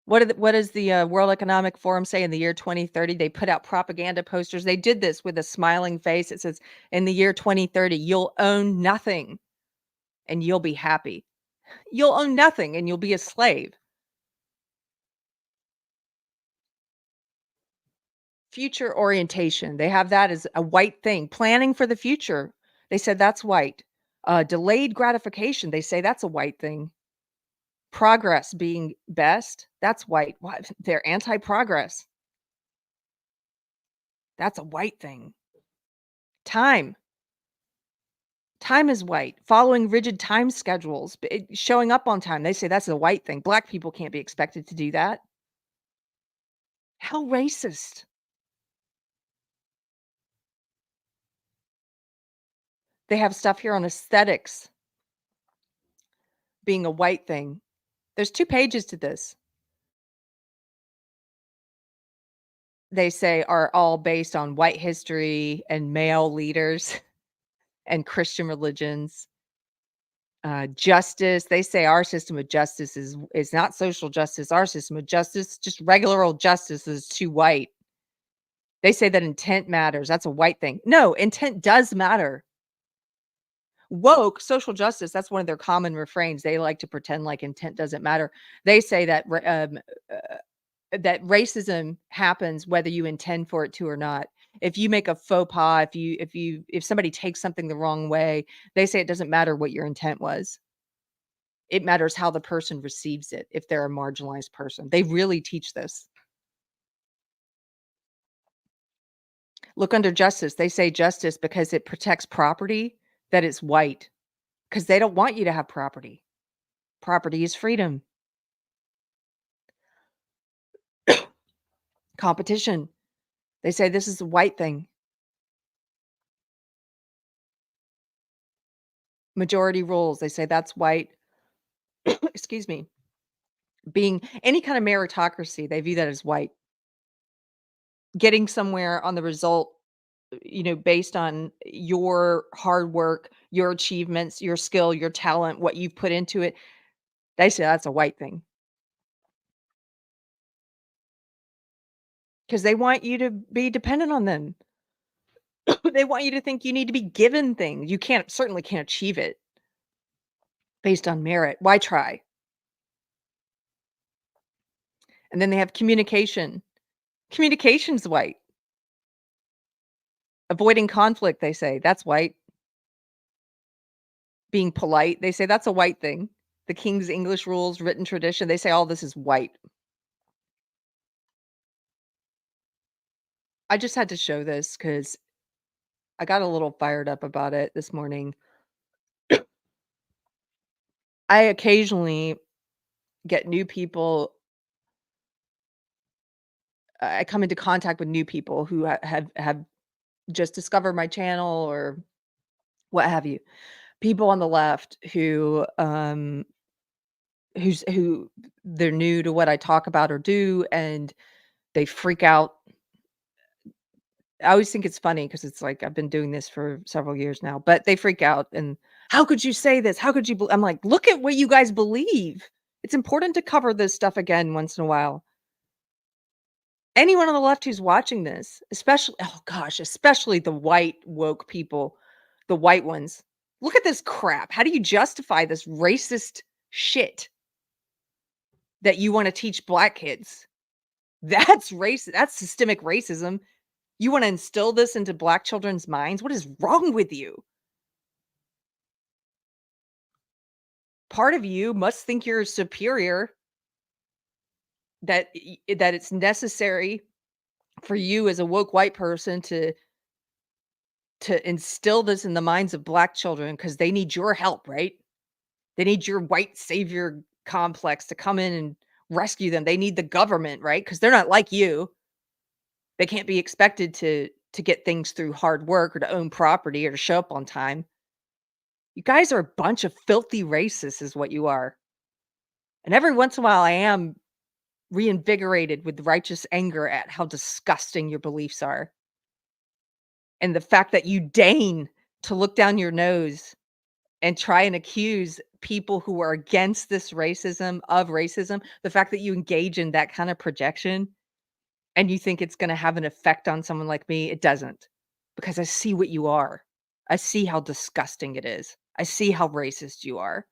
What does the, World Economic Forum say in the year 2030? They put out propaganda posters. They did this with a smiling face. It says, "In the year 2030, you'll own nothing and you'll be happy. You'll own nothing and you'll be a slave." Future orientation, they have that as a white thing. Planning for the future, they said that's white. Delayed gratification, they say that's a white thing. Progress being best, that's white. What? They're anti-progress. That's a white thing. Time. Time is white. Following rigid time schedules, showing up on time, they say that's a white thing. Black people can't be expected to do that. How racist. They have stuff here on aesthetics being a white thing. There's 2 pages to this. They say are all based on white history and male leaders and Christian religions. Justice, they say our system of justice is not social justice. Our system of justice, just regular old justice is too white. They say that intent matters. That's a white thing. No, intent does matter. Woke, social justice, that's one of their common refrains. They like to pretend like intent doesn't matter. They say that that racism happens whether you intend for it to or not. If you make a faux pas, if somebody takes something the wrong way, they say it doesn't matter what your intent was. It matters how the person receives it if they're a marginalized person. They really teach this. Look under justice. They say justice because it protects property, that it's white, because they don't want you to have property. Property is freedom. Competition. They say this is a white thing. Majority rules. They say that's white. Excuse me. Being any kind of meritocracy, they view that as white. Getting somewhere on the result, based on your hard work, your achievements, your skill, your talent, what you've put into it, they say that's a white thing. Because they want you to be dependent on them. They want you to think you need to be given things. You certainly can't achieve it based on merit. Why try? And then they have communication. Communication's white. Avoiding conflict, they say, that's white. Being polite, they say that's a white thing. The King's English rules, written tradition, they say all this is white. I just had to show this because I got a little fired up about it this morning. I occasionally get new people. I come into contact with new people who have just discovered my channel or what have you. People on the left who they're new to what I talk about or do, and they freak out I always think it's funny because it's like I've been doing this for several years now, but they freak out and, "How could you say this? How could you I'm like, "Look at what you guys believe." It's important to cover this stuff again once in a while. Anyone on the left who's watching this, especially oh gosh, especially the white woke people, the white ones. Look at this crap. How do you justify this racist shit that you wanna teach black kids? That's systemic racism. You wanna instill this into black children's minds? What is wrong with you? Part of you must think you're superior, that it's necessary for you as a woke white person to instill this in the minds of black children because they need your help, right? They need your white savior complex to come in and rescue them. They need the government, right? Because 'Cause they're not like you. They can't be expected to get things through hard work or to own property or to show up on time. You guys are a bunch of filthy racists is what you are. And every once in a while, I am reinvigorated with righteous anger at how disgusting your beliefs are, and the fact that you deign to look down your nose and try and accuse people who are against this racism of racism, the fact that you engage in that kind of projection and you think it's gonna have an effect on someone like me, it doesn't, because I see what you are. I see how disgusting it is. I see how racist you are.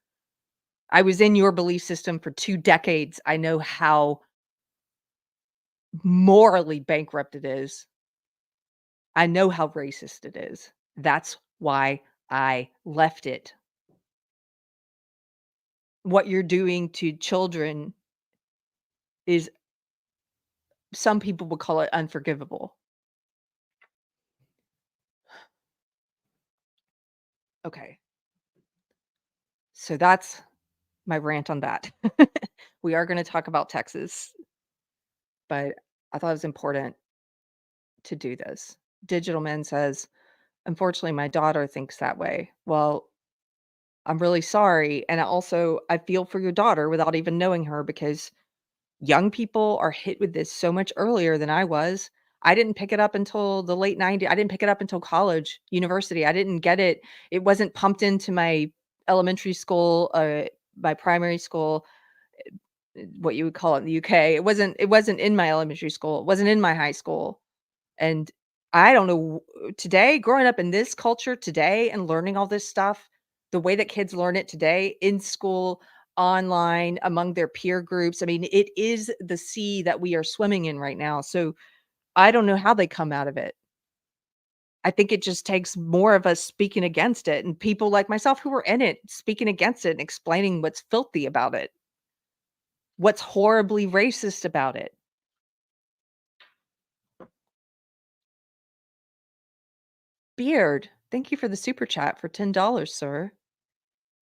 I was in your belief system for 2 decades. I know how morally bankrupt it is. I know how racist it is. That's why I left it. What you're doing to children is some people would call it unforgivable. Okay. So that's my rant on that. We are gonna talk about Texas, but I thought it was important to do this. Digital Man says, "Unfortunately, my daughter thinks that way." Well, I'm really sorry, and I feel for your daughter without even knowing her because young people are hit with this so much earlier than I was. I didn't pick it up until the late '90s. I didn't pick it up until college, university. I didn't get it. It wasn't pumped into my elementary school, my primary school, what you would call it in the UK. It wasn't in my elementary school. It wasn't in my high school. And I don't know today, growing up in this culture today and learning all this stuff, the way that kids learn it today in school, online, among their peer groups. I mean, it is the sea that we are swimming in right now. So I don't know how they come out of it. I think it just takes more of us speaking against it and people like myself who were in it speaking against it and explaining what's filthy about it, what's horribly racist about it. Beard, thank you for the super chat for $10, sir.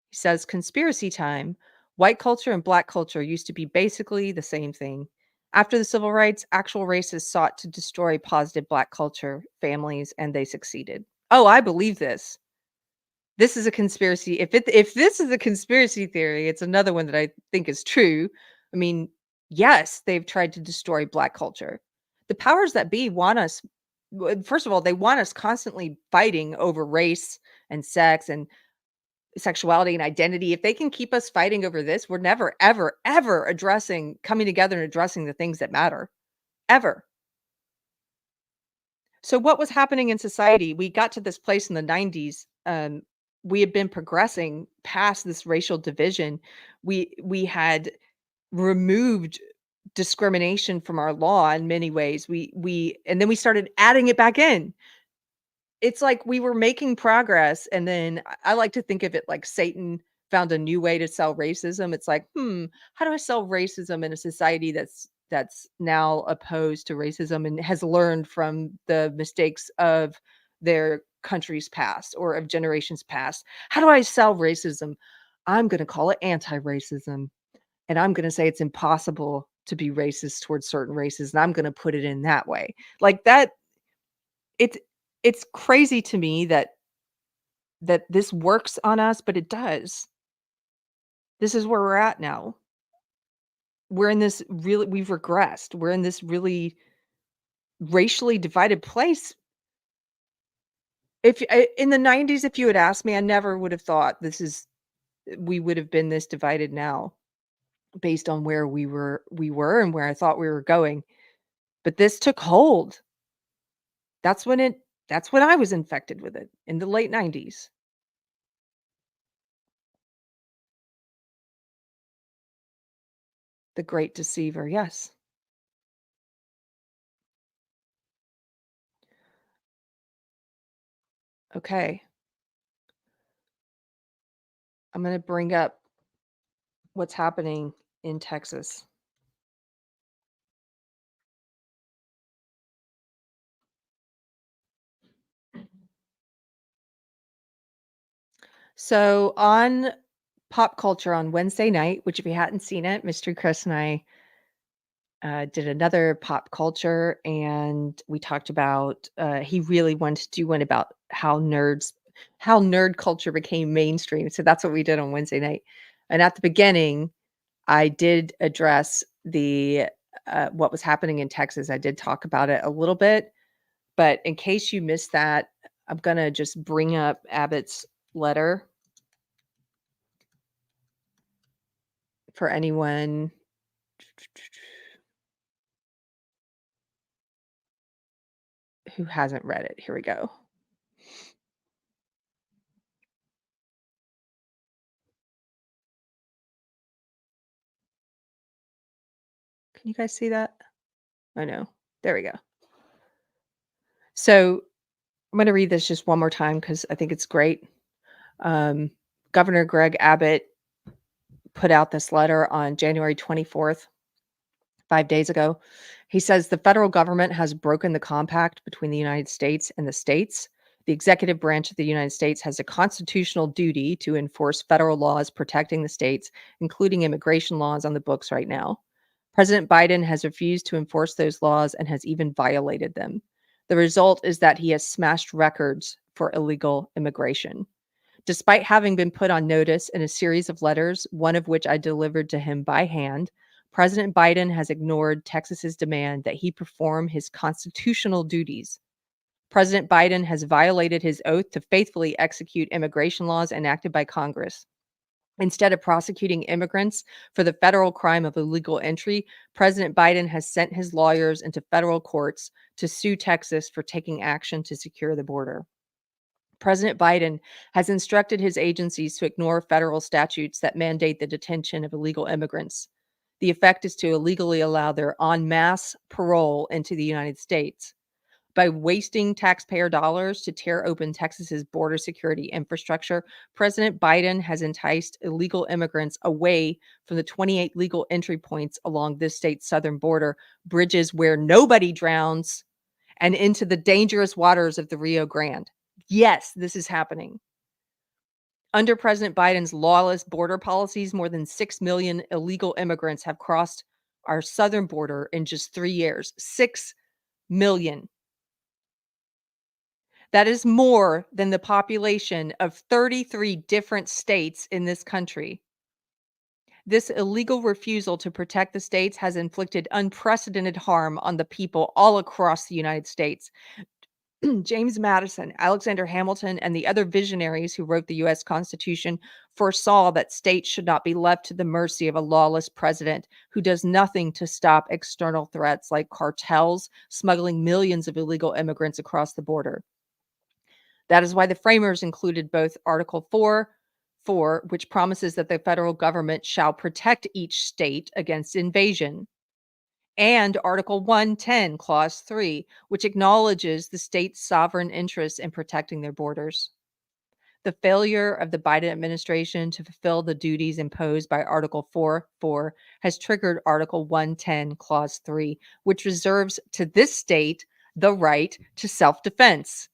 He says, conspiracy time. White culture and black culture used to be basically the same thing. After the civil rights, actual racists sought to destroy positive black culture, families, and they succeeded. Oh, I believe this. This is a conspiracy. If this is a conspiracy theory, it's another one that I think is true. I mean, yes, they've tried to destroy black culture. The powers that be want us first of all, they want us constantly fighting over race and sex and sexuality and identity. If they can keep us fighting over this, we're never, ever, ever coming together and addressing the things that matter, ever. So, what was happening in society? We got to this place in the '90s. We had been progressing past this racial division. We had removed discrimination from our law in many ways. We and then we started adding it back in. It's like we were making progress, and then I like to think of it like Satan found a new way to sell racism. It's like, how do I sell racism in a society that's now opposed to racism and has learned from the mistakes of their country's past or of generations past? How do I sell racism? I'm gonna call it anti-racism, and I'm gonna say it's impossible to be racist towards certain races, and I'm gonna put it in that way. Like that it's it's crazy to me that this works on us, but it does. This is where we're at now. We've regressed. We're in this really racially divided place. If in the 90s, if you had asked me, I never would have thought we would have been this divided now based on where we were and where I thought we were going. But this took hold. That's when it that's when I was infected with it in the late 90s. The great deceiver, yes. Okay. I'm gonna bring up what's happening in Texas. So on pop culture on Wednesday night, which if you hadn't seen it, Mystery Chris and I did another pop culture, and we talked about he really wanted to do one about how nerd culture became mainstream. So that's what we did on Wednesday night. And at the beginning, I did address the what was happening in Texas. I did talk about it a little bit, but in case you missed that, I'm gonna just bring up Abbott's letter for anyone who hasn't read it. Here we go. Can you guys see that? I know. There we go. So I'm going to read this just one more time because I think it's great. Um, Governor Greg Abbott put out this letter on January 24th, 5 days ago. He says the federal government has broken the compact between the United States and the states. The executive branch of the United States has a constitutional duty to enforce federal laws protecting the states, including immigration laws on the books right now. President Biden has refused to enforce those laws and has even violated them. The result is that he has smashed records for illegal immigration. Despite having been put on notice in a series of letters, one of which I delivered to him by hand, President Biden has ignored Texas's demand that he perform his constitutional duties. President Biden has violated his oath to faithfully execute immigration laws enacted by Congress. Instead of prosecuting immigrants for the federal crime of illegal entry, President Biden has sent his lawyers into federal courts to sue Texas for taking action to secure the border. President Biden has instructed his agencies to ignore federal statutes that mandate the detention of illegal immigrants. The effect is to illegally allow their en masse parole into the United States. By wasting taxpayer dollars to tear open Texas's border security infrastructure, President Biden has enticed illegal immigrants away from the 28 legal entry points along this state's southern border, bridges where nobody drowns, and into the dangerous waters of the Rio Grande. Yes, this is happening. Under President Biden's lawless border policies, more than 6 million illegal immigrants have crossed our southern border in just 3 years. 6 million. That is more than the population of 33 different states in this country. This illegal refusal to protect the states has inflicted unprecedented harm on the people all across the United States. James Madison, Alexander Hamilton, and the other visionaries who wrote the U.S. Constitution foresaw that states should not be left to the mercy of a lawless president who does nothing to stop external threats like cartels smuggling millions of illegal immigrants across the border. That is why the framers included both Article 4, which promises that the federal government shall protect each state against invasion, and Article 110, Clause 3, which acknowledges the state's sovereign interests in protecting their borders. The failure of the Biden administration to fulfill the duties imposed by Article 4 has triggered Article 110, Clause 3, which reserves to this state the right to self-defense.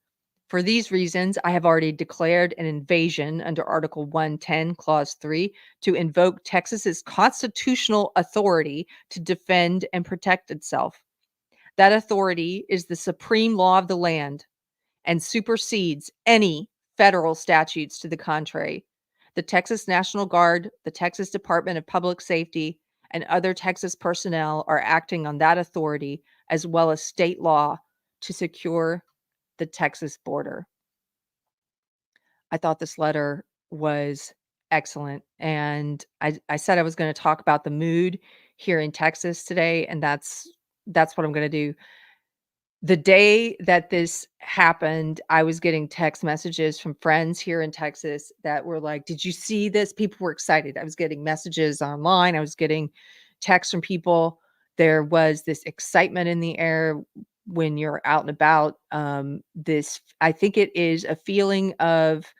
For these reasons, I have already declared an invasion under Article 110, Clause 3, to invoke Texas's constitutional authority to defend and protect itself. That authority is the supreme law of the land and supersedes any federal statutes to the contrary. The Texas National Guard, the Texas Department of Public Safety, and other Texas personnel are acting on that authority as well as state law to secure the Texas border. I thought this letter was excellent, and I said I was gonna talk about the mood here in Texas today, and that's what I'm gonna do. The day that this happened, I was getting text messages from friends here in Texas that were like, "Did you see this?" People were excited. I was getting messages online. I was getting texts from people. There was this excitement in the air when you're out and about. This, I think it is a feeling of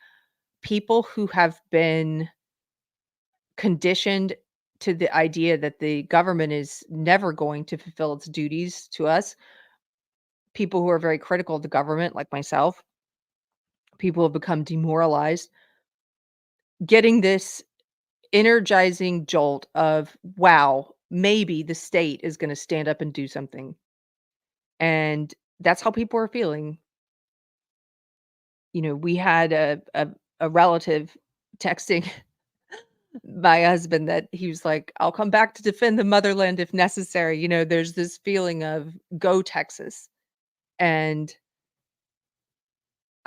people who have been conditioned to the idea that the government is never going to fulfill its duties to us. People who are very critical of the government, like myself, people have become demoralized, getting this energizing jolt of, wow, maybe the state is going to stand up and do something. And that's how people are feeling. We had a relative texting my husband that he was like, "I'll come back to defend the motherland if necessary." There's this feeling of go Texas. And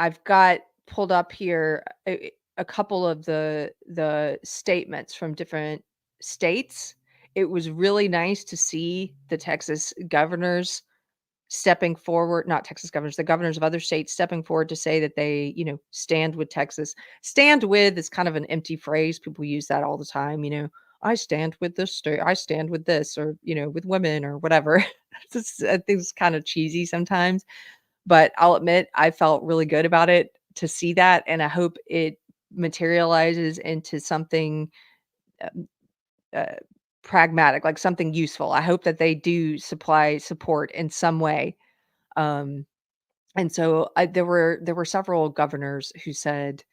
I've got pulled up here a couple of the statements from different states. It was really nice to see the Texas governors stepping forward, not Texas governors, the governors of other states stepping forward to say that they, stand with Texas. Stand with is kind of an empty phrase. People use that all the time. I stand with this state, I stand with this, or, with women or whatever. I think it's kind of cheesy sometimes, but I'll admit I felt really good about it to see that, and I hope it materializes into something, um, uh, pragmatic, like something useful. I hope that they do supply support in some way. Um, and so there were several governors who said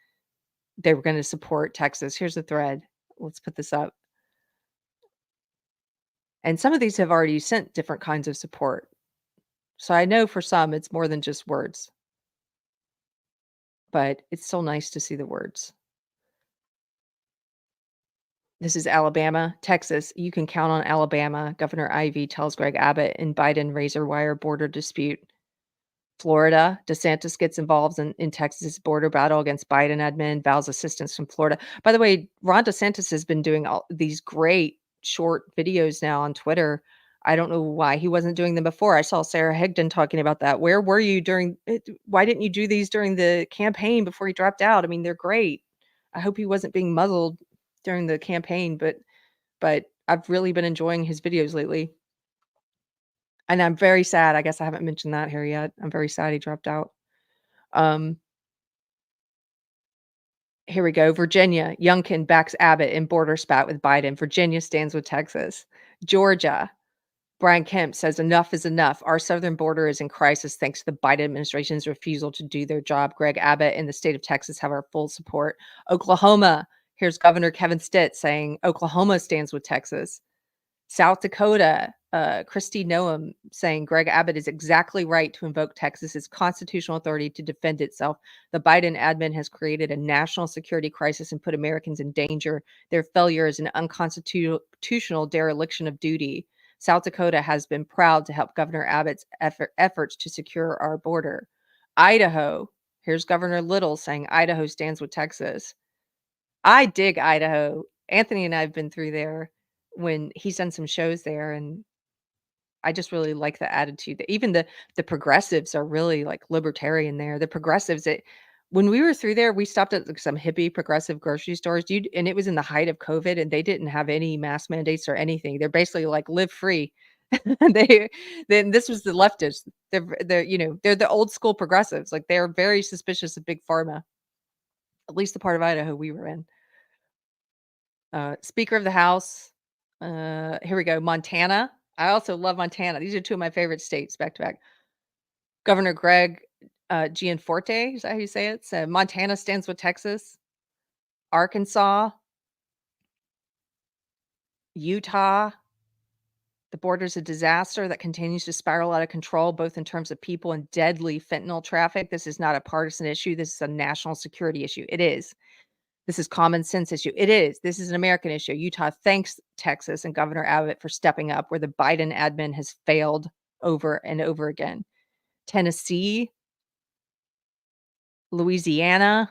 they were gonna support Texas. Here's the thread. Let's put this up. And some of these have already sent different kinds of support. So I know for some it's more than just words, but it's still nice to see the words. This is Alabama. Texas, you can count on Alabama. Governor Ivey tells Greg Abbott in Biden razor wire border dispute. Florida, DeSantis gets involved in Texas border battle against Biden admin, vows assistance from Florida. By the way, Ron DeSantis has been doing all these great short videos now on Twitter. I don't know why he wasn't doing them before. I saw Sarah Higdon talking about that. Where were you during it? Why didn't you do these during the campaign before he dropped out? I mean, they're great. I hope he wasn't being muzzled during the campaign, but I've really been enjoying his videos lately. And I'm very sad. I guess I haven't mentioned that here yet. I'm very sad he dropped out. Um, Here we go. Virginia, Youngkin backs Abbott in border spat with Biden. Virginia stands with Texas. Georgia, Brian Kemp says enough is enough. Our southern border is in crisis thanks to the Biden administration's refusal to do their job. Greg Abbott and the state of Texas have our full support. Oklahoma, here's Governor Kevin Stitt saying Oklahoma stands with Texas. South Dakota, Kristi Noem saying Greg Abbott is exactly right to invoke Texas's constitutional authority to defend itself. The Biden admin has created a national security crisis and put Americans in danger. Their failure is an unconstitutional dereliction of duty. South Dakota has been proud to help Governor Abbott's efforts to secure our border. Idaho, here's Governor Little saying Idaho stands with Texas. I dig Idaho. Anthony and I have been through there when he's done some shows there, and I just really like the attitude that even the progressives are really, like, libertarian there. The progressives that when we were through there, we stopped at, like, some hippie progressive grocery stores, dude, and it was in the height of COVID, and they didn't have any mask mandates or anything. They're basically like, "Live free." They then this was the leftists. They're the old school progressives. Like, they're very suspicious of big pharma, at least the part of Idaho we were in. Speaker of the House. Here we go. Montana. I also love Montana. These are two of my favorite states back to back. Governor Greg Gianforte, is that how you say it? So Montana stands with Texas. Arkansas, Utah. The border's a disaster that continues to spiral out of control, both in terms of people and deadly fentanyl traffic. This is not a partisan issue. This is a national security issue. It is. This is common sense issue. It is. This is an American issue. Utah thanks Texas and Governor Abbott for stepping up where the Biden admin has failed over and over again. Tennessee, Louisiana,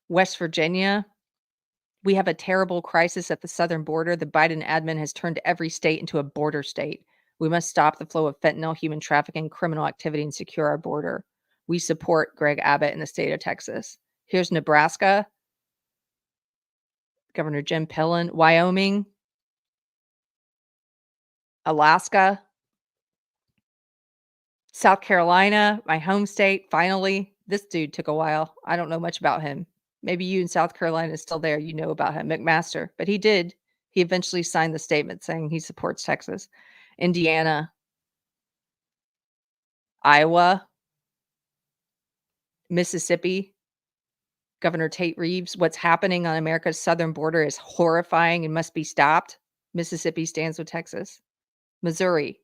West Virginia, we have a terrible crisis at the southern border. The Biden admin has turned every state into a border state. We must stop the flow of fentanyl, human trafficking, criminal activity, and secure our border. We support Greg Abbott in the state of Texas. Here's Nebraska, Governor Jim Pillen, Wyoming, Alaska, South Carolina, my home state. Finally, this dude took a while. I don't know much about him. Maybe you in South Carolina is still there. You know about him, McMaster, but he did. He eventually signed the statement saying he supports Texas. Indiana, Iowa, Mississippi, Governor Tate Reeves. What's happening on America's southern border is horrifying and must be stopped. Mississippi stands with Texas. Missouri,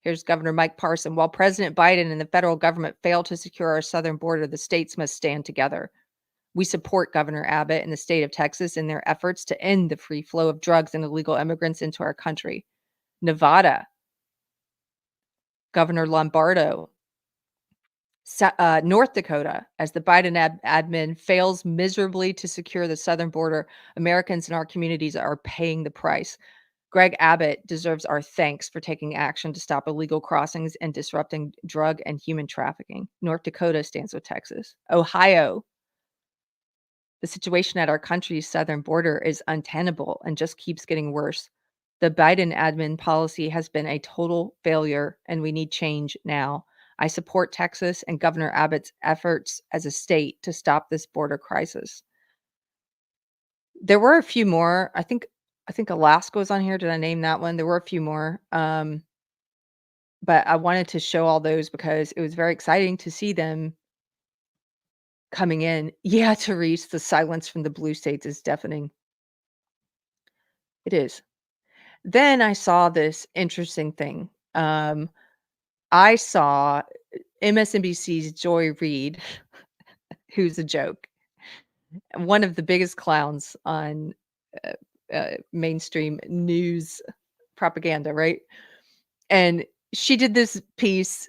here's Governor Mike Parson. While President Biden and the federal government fail to secure our southern border, the states must stand together. We support Governor Abbott and the state of Texas in their efforts to end the free flow of drugs and illegal immigrants into our country. Nevada, Governor Lombardo. North Dakota, as the Biden admin fails miserably to secure the southern border, Americans in our communities are paying the price. Greg Abbott deserves our thanks for taking action to stop illegal crossings and disrupting drug and human trafficking. North Dakota stands with Texas. Ohio, the situation at our country's southern border is untenable and just keeps getting worse. The Biden admin policy has been a total failure, and we need change now. I support Texas and Governor Abbott's efforts as a state to stop this border crisis. There were a few more. I think Alaska was on here. Did I name that one? There were a few more. But I wanted to show all those because it was very exciting to see them coming in. Yeah, Therese, the silence from the blue states is deafening. It is. Then I saw this interesting thing. I saw MSNBC's Joy Reid, who's a joke, one of the biggest clowns on mainstream news propaganda, right? And she did this piece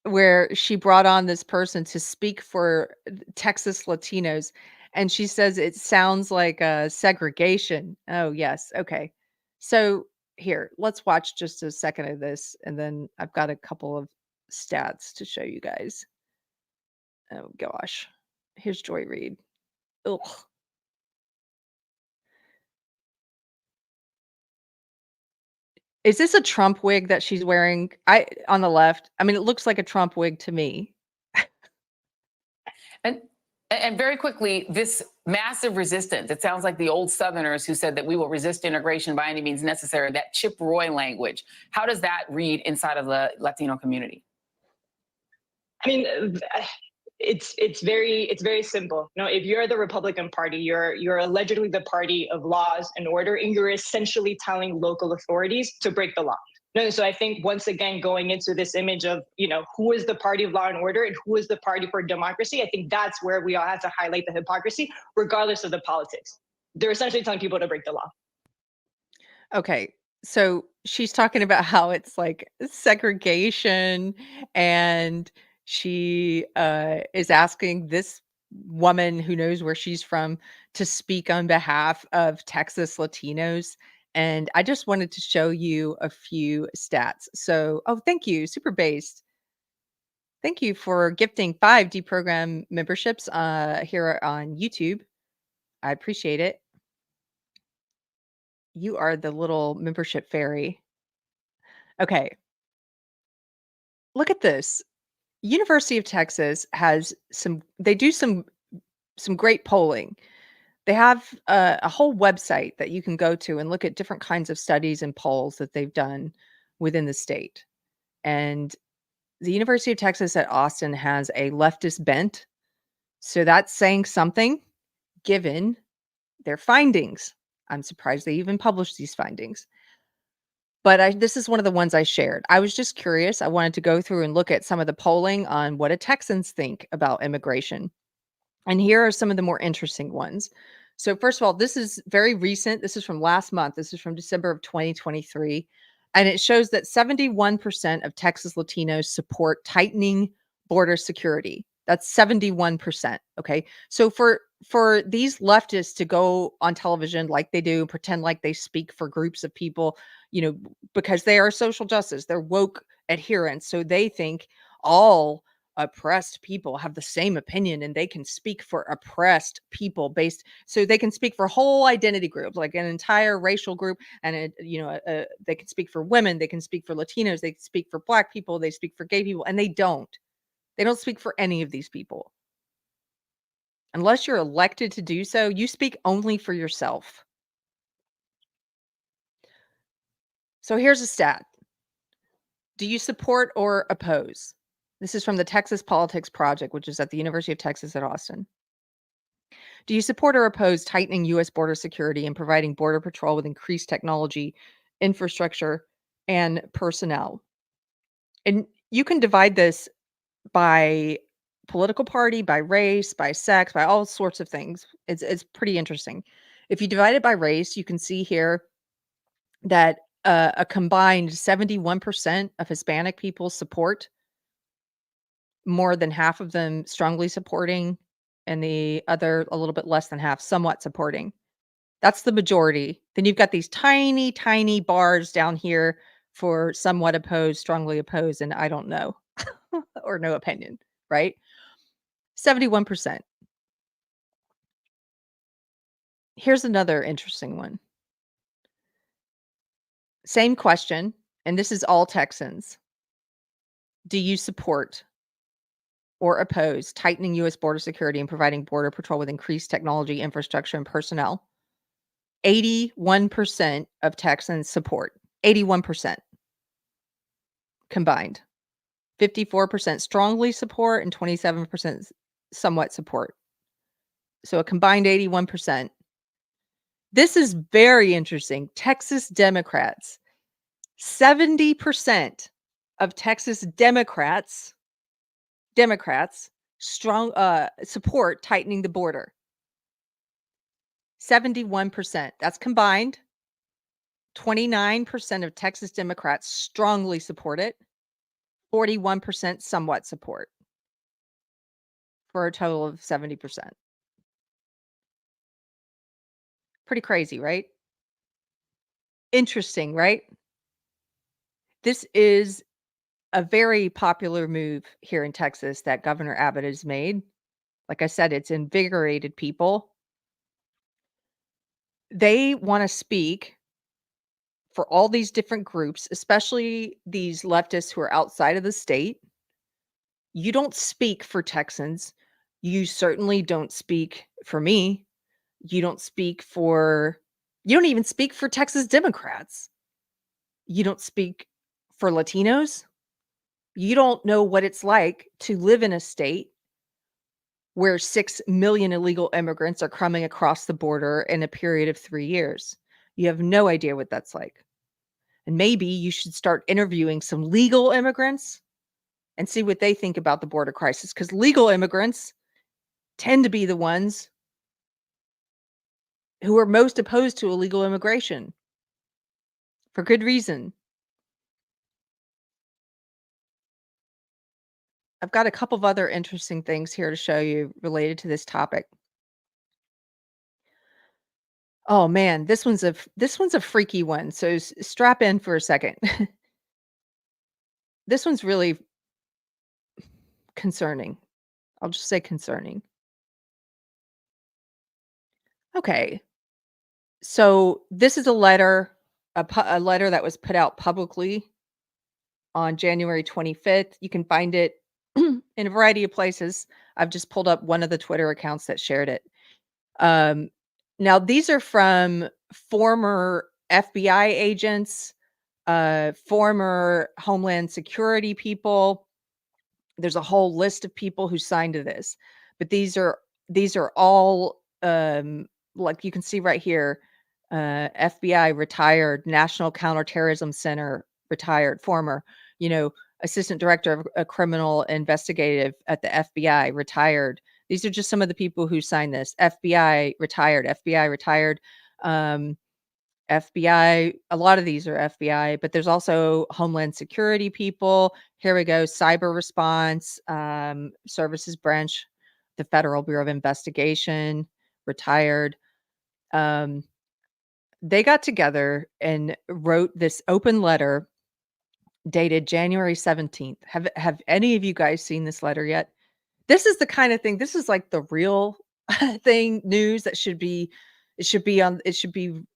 where she brought on this person to speak for Texas Latinos, and she says it sounds like segregation. Oh, yes. Okay. So here, let's watch just a second of this, and then I've got a couple of stats to show you guys. Oh, gosh. Here's Joy Reid. Ugh. Is this a Trump wig that she's wearing? On the left. I mean, it looks like a Trump wig to me. And very quickly, this massive resistance, it sounds like the old Southerners who said that we will resist integration by any means necessary, that Chip Roy language. How does that read inside of the Latino community? I mean, it's very simple. You know, if you're the Republican Party, you're allegedly the party of laws and order, and you're essentially telling local authorities to break the law. No, so I think once again, going into this image of, you know, who is the party of law and order and who is the party for democracy, I think that's where we all have to highlight the hypocrisy, regardless of the politics. They're essentially telling people to break the law. Okay. So she's talking about how it's like segregation, and she is asking this woman who knows where she's from to speak on behalf of Texas Latinos. And I just wanted to show you a few stats. So, oh, thank you, Super Based. Thank you for gifting 5 Deprogrammed memberships here on YouTube. I appreciate it. You are the little membership fairy. Okay. Look at this. University of Texas has they do some great polling. They have a whole website that you can go to and look at different kinds of studies and polls that they've done within the state. And the University of Texas at Austin has a leftist bent. So that's saying something given their findings. I'm surprised they even published these findings. But this is one of the ones I shared. I was just curious. I wanted to go through and look at some of the polling on what do Texans think about immigration. And here are some of the more interesting ones. So first of all, this is very recent. This is from last month. This is from December of 2023. And it shows that 71% of Texas Latinos support tightening border security. That's 71%. Okay. So for for these leftists to go on television like they do, pretend like they speak for groups of people, because they are social justice, they're woke adherents. So they think all oppressed people have the same opinion and they can speak for oppressed people so they can speak for whole identity groups, like an entire racial group. And, they can speak for women, they can speak for Latinos, they can speak for Black people, they speak for gay people, and they don't speak for any of these people. Unless you're elected to do so, you speak only for yourself. So here's a stat. Do you support or oppose? This is from the Texas Politics Project, which is at the University of Texas at Austin. Do you support or oppose tightening U.S. border security and providing Border Patrol with increased technology, infrastructure, and personnel? And you can divide this by political party, by race, by sex, by all sorts of things. It's pretty interesting. If you divide it by race, you can see here that a combined 71% of Hispanic people support, more than half of them strongly supporting, and the other a little bit less than half somewhat supporting. That's the majority. Then you've got these tiny, tiny bars down here for somewhat opposed, strongly opposed, and I don't know, or no opinion, right? 71%. Here's another interesting one. Same question, and this is all Texans. Do you support or oppose tightening U.S. border security and providing Border Patrol with increased technology, infrastructure, and personnel? 81% of Texans support. 81% combined. 54% strongly support and 27% somewhat support. So a combined 81%. This is very interesting. Texas Democrats. 70% of Texas Democrats strong support tightening the border. 71%. That's combined. 29% of Texas Democrats strongly support it. 41% somewhat support. For a total of 70%. Pretty crazy, right? Interesting, right? This is a very popular move here in Texas that Governor Abbott has made. Like I said, it's invigorated people. They want to speak for all these different groups, especially these leftists who are outside of the state. You don't speak for Texans. You certainly don't speak for me. You don't even speak for Texas Democrats. You don't speak for Latinos. You don't know what it's like to live in a state where 6 million illegal immigrants are coming across the border in a period of 3 years. You have no idea what that's like. And maybe you should start interviewing some legal immigrants and see what they think about the border crisis, because legal immigrants tend to be the ones who are most opposed to illegal immigration for good reason. I've got a couple of other interesting things here to show you related to this topic. Oh man, this one's a freaky one. So strap in for a second. This one's really concerning. I'll just say concerning. Okay. So this is a letter that was put out publicly on January 25th. You can find it in a variety of places. I've just pulled up one of the Twitter accounts that shared it. Now, these are from former FBI agents, former Homeland Security people. There's a whole list of people who signed to this, but these are all like you can see right here. FBI retired, National Counterterrorism Center retired, former, assistant director of a criminal investigative at the FBI retired. These are just some of the people who signed this. FBI retired, FBI, a lot of these are FBI, but there's also Homeland Security people. Here we go, cyber response, services branch the Federal Bureau of Investigation, retired. They got together and wrote this open letter dated January 17th. Have any of you guys seen this letter yet? This is the kind of thing, this is like the real thing, news that should be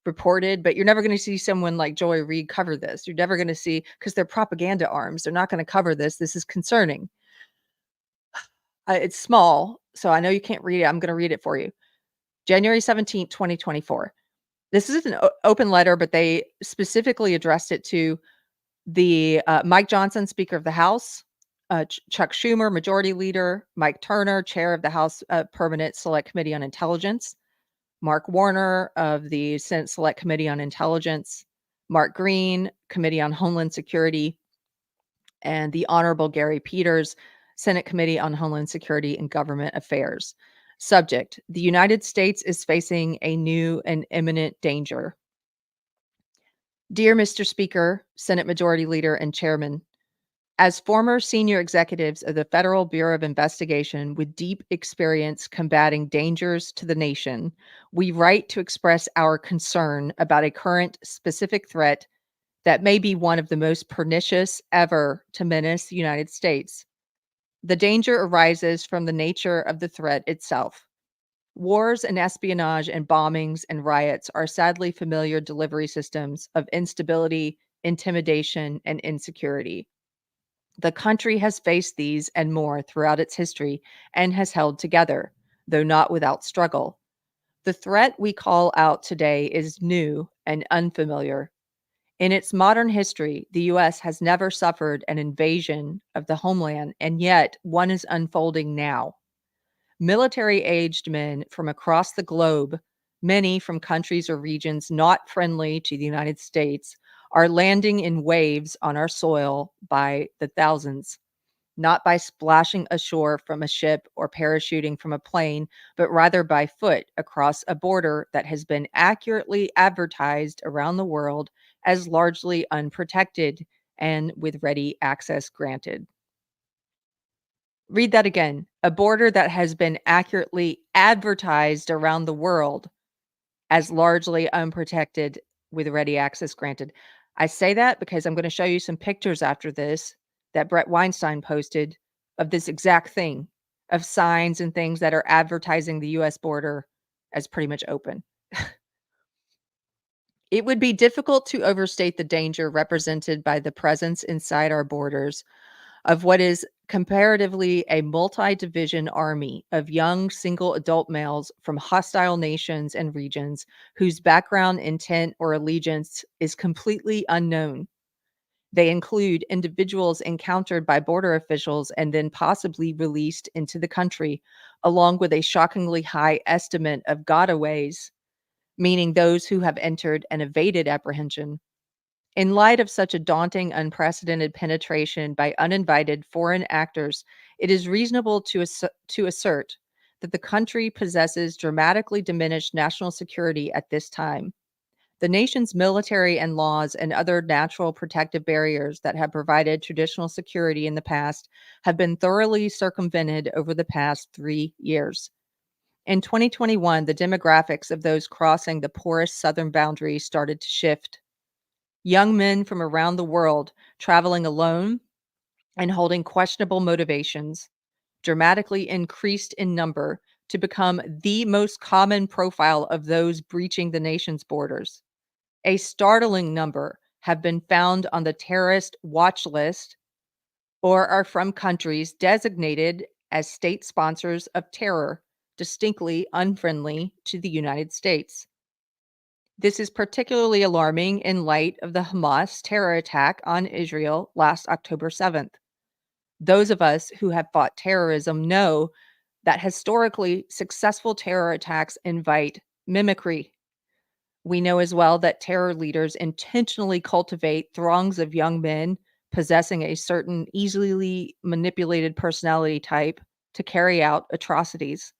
reported, but you're never going to see someone like Joy Reid cover this. You're never going to see, because they're propaganda arms. They're not going to cover this. This is concerning. It's small, so I know you can't read it. I'm going to read it for you. January 17th, 2024. This is an open letter, but they specifically addressed it to the Mike Johnson, Speaker of the House, Chuck Schumer, Majority Leader, Mike Turner, Chair of the House Permanent Select Committee on Intelligence, Mark Warner of the Senate Select Committee on Intelligence, Mark Green, Committee on Homeland Security, and the Honorable Gary Peters, Senate Committee on Homeland Security and Government Affairs. Subject: the United States is facing a new and imminent danger. Dear Mr. Speaker, Senate Majority Leader, and Chairman, as former senior executives of the Federal Bureau of Investigation with deep experience combating dangers to the nation, we write to express our concern about a current specific threat that may be one of the most pernicious ever to menace the United States. The danger arises from the nature of the threat itself. Wars and espionage and bombings and riots are sadly familiar delivery systems of instability, intimidation, and insecurity. The country has faced these and more throughout its history and has held together, though not without struggle. The threat we call out today is new and unfamiliar. In its modern history, the U.S. has never suffered an invasion of the homeland, and yet one is unfolding now. Military-aged men from across the globe, many from countries or regions not friendly to the United States, are landing in waves on our soil by the thousands, not by splashing ashore from a ship or parachuting from a plane, but rather by foot across a border that has been accurately advertised around the world as largely unprotected and with ready access granted. Read that again. A border that has been accurately advertised around the world as largely unprotected with ready access granted. I say that because I'm going to show you some pictures after this that Brett Weinstein posted of this exact thing, of signs and things that are advertising the U.S. border as pretty much open. It would be difficult to overstate the danger represented by the presence inside our borders of what is comparatively a multi-division army of young single adult males from hostile nations and regions whose background, intent, or allegiance is completely unknown. They include individuals encountered by border officials and then possibly released into the country, along with a shockingly high estimate of gotaways, meaning those who have entered and evaded apprehension. In light of such a daunting, unprecedented penetration by uninvited foreign actors, it is reasonable to assert that the country possesses dramatically diminished national security at this time. The nation's military and laws and other natural protective barriers that have provided traditional security in the past have been thoroughly circumvented over the past 3 years. In 2021, the demographics of those crossing the porous southern boundary started to shift. Young men from around the world traveling alone and holding questionable motivations dramatically increased in number to become the most common profile of those breaching the nation's borders. A startling number have been found on the terrorist watch list or are from countries designated as state sponsors of terror, distinctly unfriendly to the United States. This is particularly alarming in light of the Hamas terror attack on Israel last October 7th. Those of us who have fought terrorism know that historically successful terror attacks invite mimicry. We know as well that terror leaders intentionally cultivate throngs of young men possessing a certain easily manipulated personality type to carry out atrocities.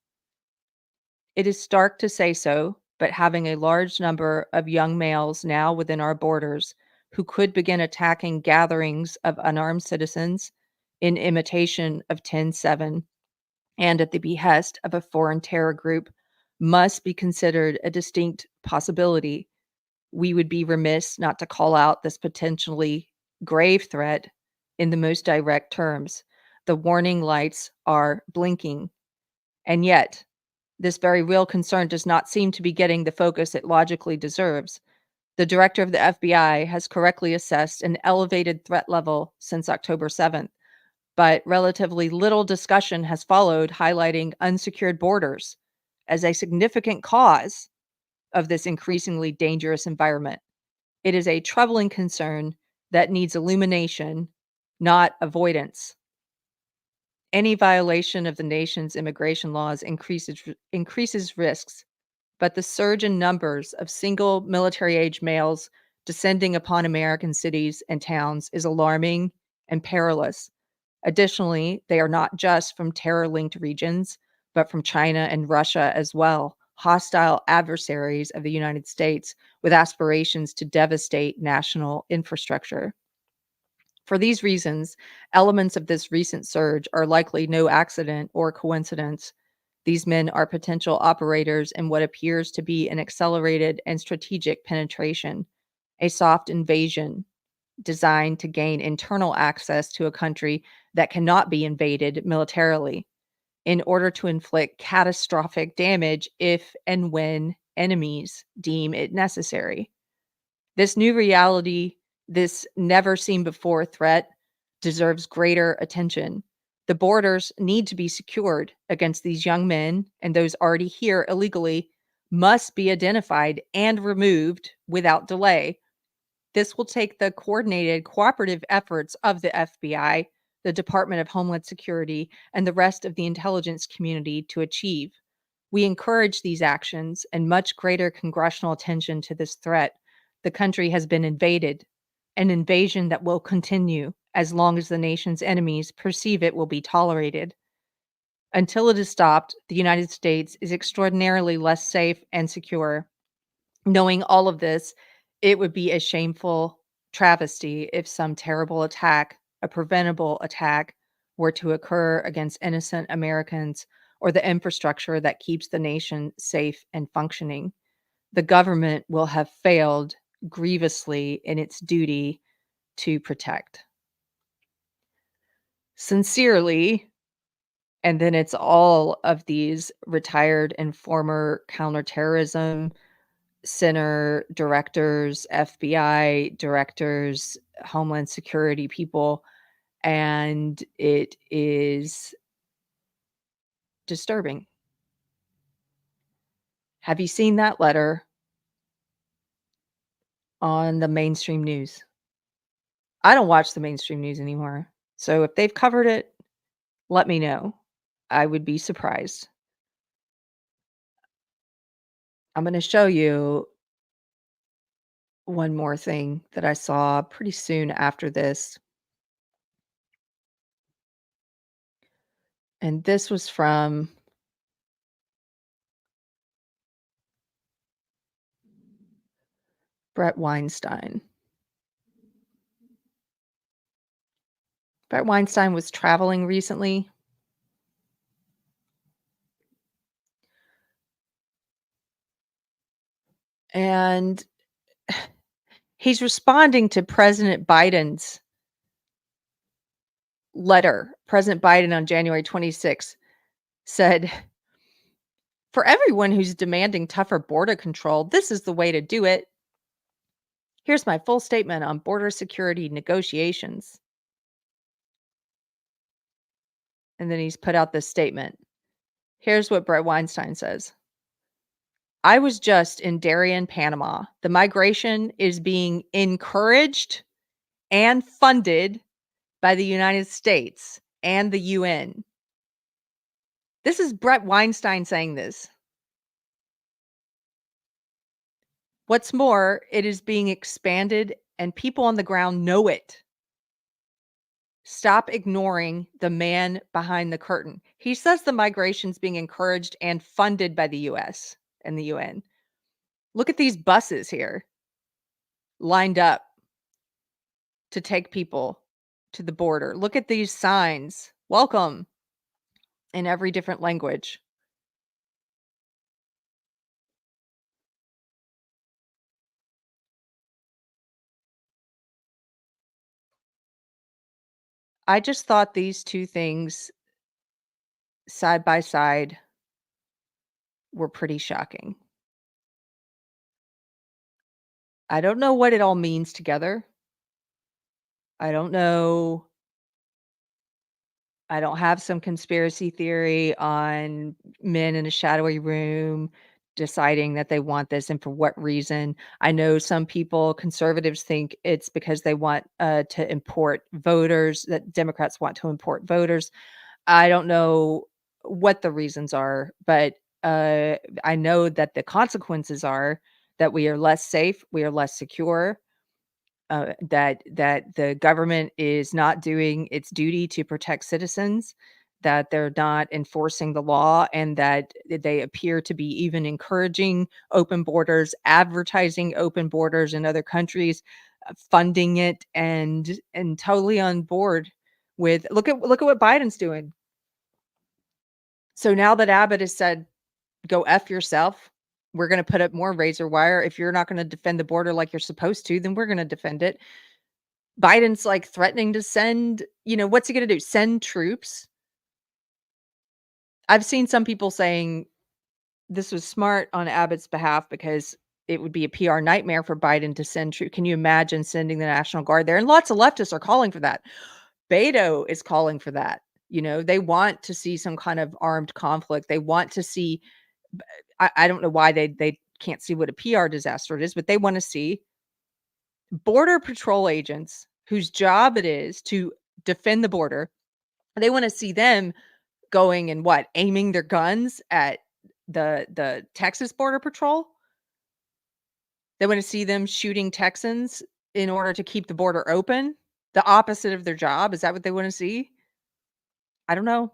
It is stark to say so, but having a large number of young males now within our borders who could begin attacking gatherings of unarmed citizens in imitation of 10/7 and at the behest of a foreign terror group must be considered a distinct possibility. We would be remiss not to call out this potentially grave threat in the most direct terms. The warning lights are blinking. And yet, this very real concern does not seem to be getting the focus it logically deserves. The director of the FBI has correctly assessed an elevated threat level since October 7th, but relatively little discussion has followed highlighting unsecured borders as a significant cause of this increasingly dangerous environment. It is a troubling concern that needs illumination, not avoidance. Any violation of the nation's immigration laws increases risks, but the surge in numbers of single military-age males descending upon American cities and towns is alarming and perilous. Additionally, they are not just from terror-linked regions, but from China and Russia as well, hostile adversaries of the United States with aspirations to devastate national infrastructure. For these reasons, elements of this recent surge are likely no accident or coincidence. These men are potential operators in what appears to be an accelerated and strategic penetration, a soft invasion designed to gain internal access to a country that cannot be invaded militarily in order to inflict catastrophic damage if and when enemies deem it necessary. This new reality, this never seen before threat, deserves greater attention. The borders need to be secured against these young men, and those already here illegally must be identified and removed without delay. This will take the coordinated, cooperative efforts of the FBI, the Department of Homeland Security, and the rest of the intelligence community to achieve. We encourage these actions and much greater congressional attention to this threat. The country has been invaded, an invasion that will continue as long as the nation's enemies perceive it will be tolerated. Until it is stopped, the United States is extraordinarily less safe and secure. Knowing all of this, it would be a shameful travesty if some terrible attack, a preventable attack, were to occur against innocent Americans or the infrastructure that keeps the nation safe and functioning. The government will have failed grievously in its duty to protect. Sincerely, and then it's all of these retired and former counterterrorism center directors, FBI directors, Homeland Security people, and it is disturbing. Have you seen that letter on the mainstream news? I don't watch the mainstream news anymore. So if they've covered it, let me know. I would be surprised. I'm going to show you one more thing that I saw pretty soon after this. And this was from Brett Weinstein. Brett Weinstein was traveling recently. And he's responding to President Biden's letter. President Biden on January 26th said, "For everyone who's demanding tougher border control, this is the way to do it. Here's my full statement on border security negotiations." And then he's put out this statement. Here's what Brett Weinstein says. "I was just in Darien, Panama. The migration is being encouraged and funded by the United States and the UN." This is Brett Weinstein saying this. What's more, it is being expanded and people on the ground know it. Stop ignoring the man behind the curtain. He says the migration's being encouraged and funded by the US and the UN. Look at these buses here lined up to take people to the border. Look at these signs. Welcome. in every different language. I just thought these two things side by side were pretty shocking. I don't know what it all means together. I don't know. I don't have some conspiracy theory on men in a shadowy room deciding that they want this and for what reason. I know some people, conservatives, think it's because they want to import voters, that Democrats want to import voters. I don't know what the reasons are, but I know that the consequences are that we are less safe, we are less secure, that the government is not doing its duty to protect citizens, that they're not enforcing the law, and that they appear to be even encouraging open borders, advertising open borders in other countries, funding it, and totally on board with look at what Biden's doing. So now that Abbott has said, "Go F yourself. We're gonna put up more razor wire. If you're not gonna defend the border like you're supposed to, then we're gonna defend it." Biden's, like, threatening to send what's he gonna do? Send troops? I've seen some people saying this was smart on Abbott's behalf because it would be a PR nightmare for Biden to send troops. Can you imagine sending the National Guard there? And lots of leftists are calling for that. Beto is calling for that. They want to see some kind of armed conflict. They want to see I don't know why they can't see what a PR disaster it is, but they wanna see border patrol agents whose job it is to defend the border. They wanna see them going and aiming their guns at the Texas Border Patrol. They wanna see them shooting Texans in order to keep the border open. The opposite of their job. Is that what they wanna see? I don't know,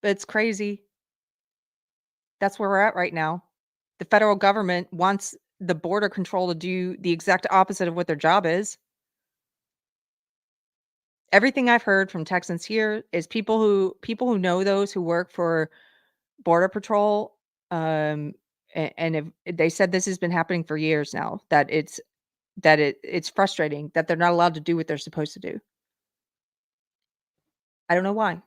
but it's crazy. That's where we're at right now. The federal government wants the border control to do the exact opposite of what their job is. Everything I've heard from Texans here is people who know those who work for Border Patrol, and if they said this has been happening for years now, that it's frustrating that they're not allowed to do what they're supposed to do. I don't know why.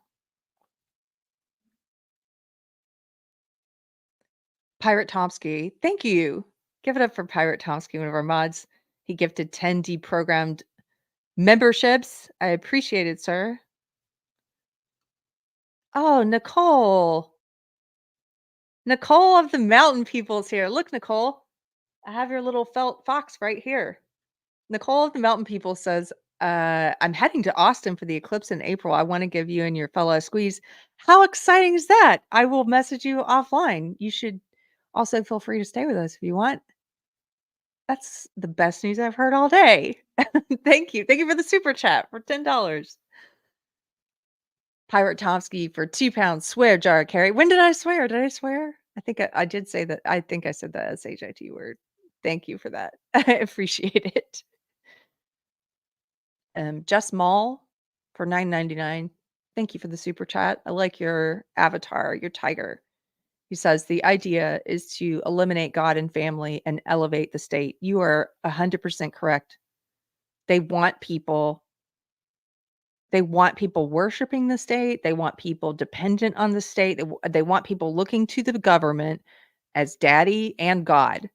Pirate Tomsky, thank you. Give it up for Pirate Tomsky, one of our mods. He gifted 10 deprogrammed memberships. I appreciate it, sir. Oh, Nicole. Nicole of the Mountain People's here. Look, Nicole, I have your little felt fox right here. Nicole of the Mountain People says, I'm heading to Austin for the eclipse in April. I want to give you and your fellow squeeze. How exciting is that? I will message you offline. You should also feel free to stay with us if you want. That's the best news I've heard all day. Thank you. Thank you for the super chat for $10. Pirate Tomsky for £2. Swear jar, Keri. When did I swear? Did I swear? I think I did say that. I think I said the SHIT word. Thank you for that. I appreciate it. Just Mall for $9.99. Thank you for the super chat. I like your avatar, your tiger. He says the idea is to eliminate God and family and elevate the state. You are 100% correct. They want people worshiping the state. They want people dependent on the state. They want people looking to the government as daddy and God.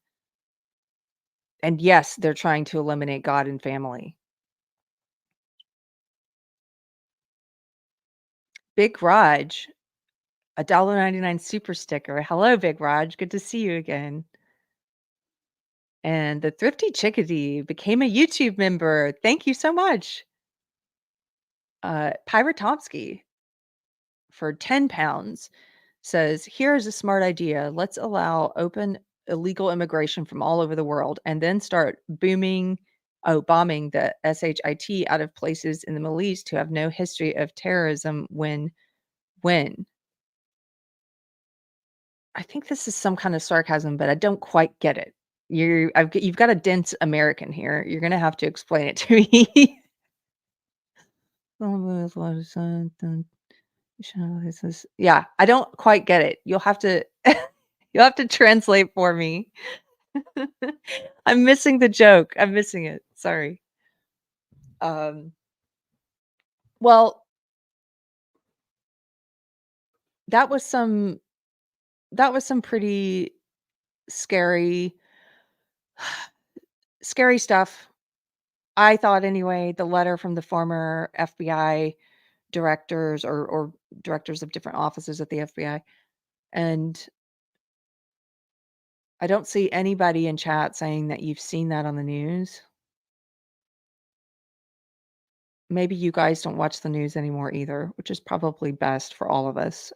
And yes, they're trying to eliminate God and family. Big Raj, $1.99 super sticker. Hello, Big Raj. Good to see you again. And the Thrifty Chickadee became a YouTube member. Thank you so much. Pirate Tomsky for £10 says, here is a smart idea. Let's allow open illegal immigration from all over the world and then start bombing the SHIT out of places in the Middle East who have no history of terrorism when. I think this is some kind of sarcasm, but I don't quite get it. You've got a dense American here. You're gonna have to explain it to me. This is, yeah, I don't quite get it. You'll have to you'll have to translate for me. I'm missing the joke. I'm missing it. Sorry. Um, well, that was some pretty scary scary stuff. I thought anyway, the letter from the former FBI directors or directors of different offices at the FBI. And I don't see anybody in chat saying that you've seen that on the news. Maybe you guys don't watch the news anymore either, which is probably best for all of us.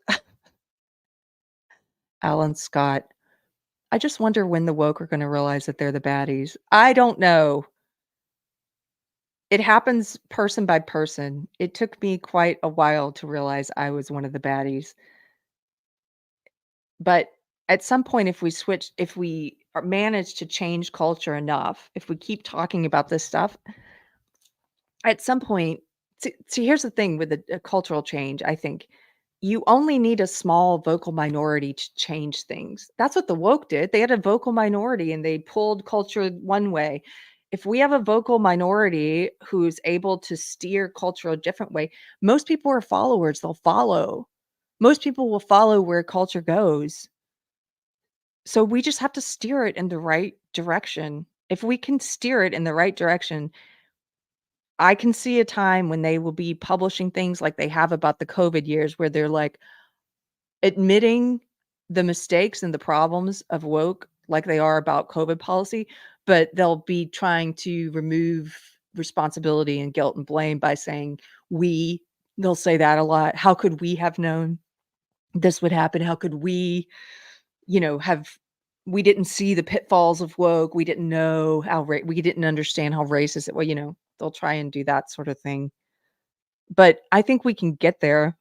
Alan Scott. I just wonder when the woke are going to realize that they're the baddies. I don't know. It happens person by person. It took me quite a while to realize I was one of the baddies. But at some point, if we manage to change culture enough, if we keep talking about this stuff, at some point, see, here's the thing with a cultural change, I think. You only need a small vocal minority to change things. That's what the woke did. They had a vocal minority and they pulled culture one way. If we have a vocal minority who's able to steer culture a different way, most people are followers. They'll follow. Most people will follow where culture goes. So we just have to steer it in the right direction. If we can steer it in the right direction, I can see a time when they will be publishing things like they have about the COVID years where they're like admitting the mistakes and the problems of woke like they are about COVID policy, but they'll be trying to remove responsibility and guilt and blame by saying they'll say that a lot. How could we have known this would happen? How could we, we didn't see the pitfalls of woke. We didn't know we didn't understand how racist it was, they'll try and do that sort of thing. But I think we can get there.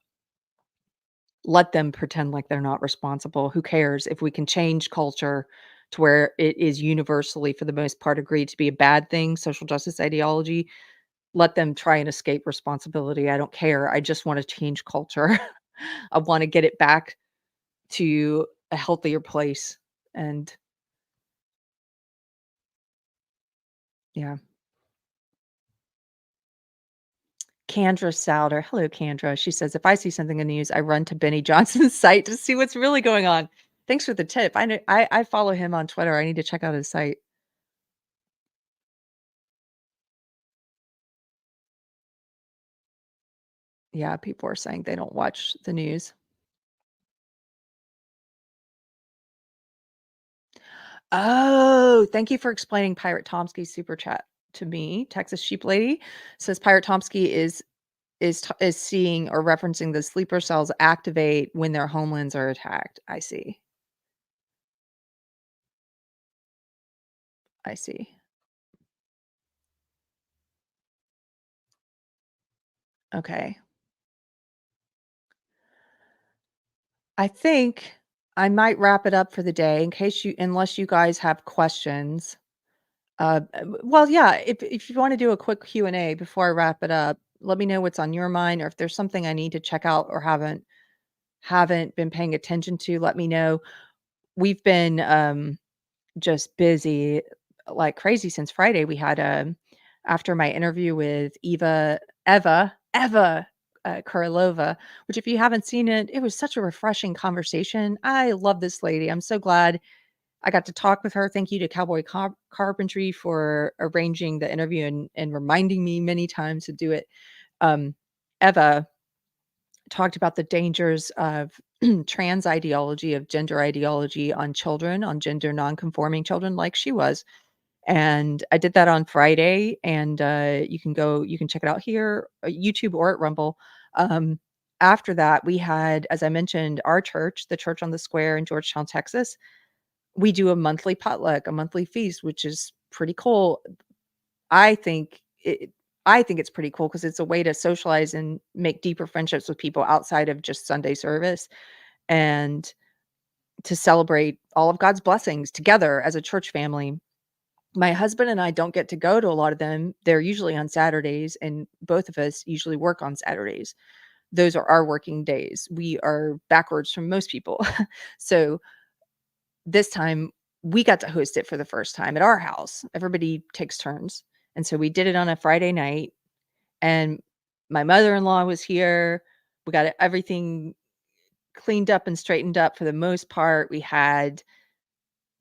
Let them pretend like they're not responsible. Who cares if we can change culture to where it is universally, for the most part, agreed to be a bad thing, social justice ideology? Let them try and escape responsibility. I don't care. I just want to change culture. I want to get it back to a healthier place. And yeah. Kendra Souder. Hello, Kendra. She says, if I see something in the news, I run to Benny Johnson's site to see what's really going on. Thanks for the tip. I know I follow him on Twitter. I need to check out his site. Yeah, people are saying they don't watch the news. Oh, thank you for explaining Pirate Tomsky's super chat to me. Texas Sheep Lady says Pirate Tomsky is seeing or referencing the sleeper cells activate when their homelands are attacked. I see. I see. Okay. I think I might wrap it up for the day unless you guys have questions. Well, yeah, if you want to do a quick Q&A before I wrap it up, let me know what's on your mind, or if there's something I need to check out or haven't been paying attention to, let me know. We've been just busy like crazy since Friday. We had after my interview with Eva Kurilova, which if you haven't seen it, it was such a refreshing conversation. I love this lady. I'm so glad I got to talk with her. Thank you to Cowboy Carpentry for arranging the interview and reminding me many times to do it. Eva talked about the dangers of trans ideology, of gender ideology on children, on gender nonconforming children like she was. And I did that on Friday, and you can check it out here, YouTube or at Rumble. After that, we had, as I mentioned, our church, the Church on the Square in Georgetown, Texas. We do a monthly potluck, a monthly feast, which is pretty cool. I think it's pretty cool because it's a way to socialize and make deeper friendships with people outside of just Sunday service, and to celebrate all of God's blessings together as a church family. My husband and I don't get to go to a lot of them. They're usually on Saturdays, and both of us usually work on Saturdays. those are our working days. We are backwards from most people. So this time we got to host it for the first time at our house. Everybody takes turns. And so we did it on a Friday night, and my mother-in-law was here. We got everything cleaned up and straightened up for the most part. We had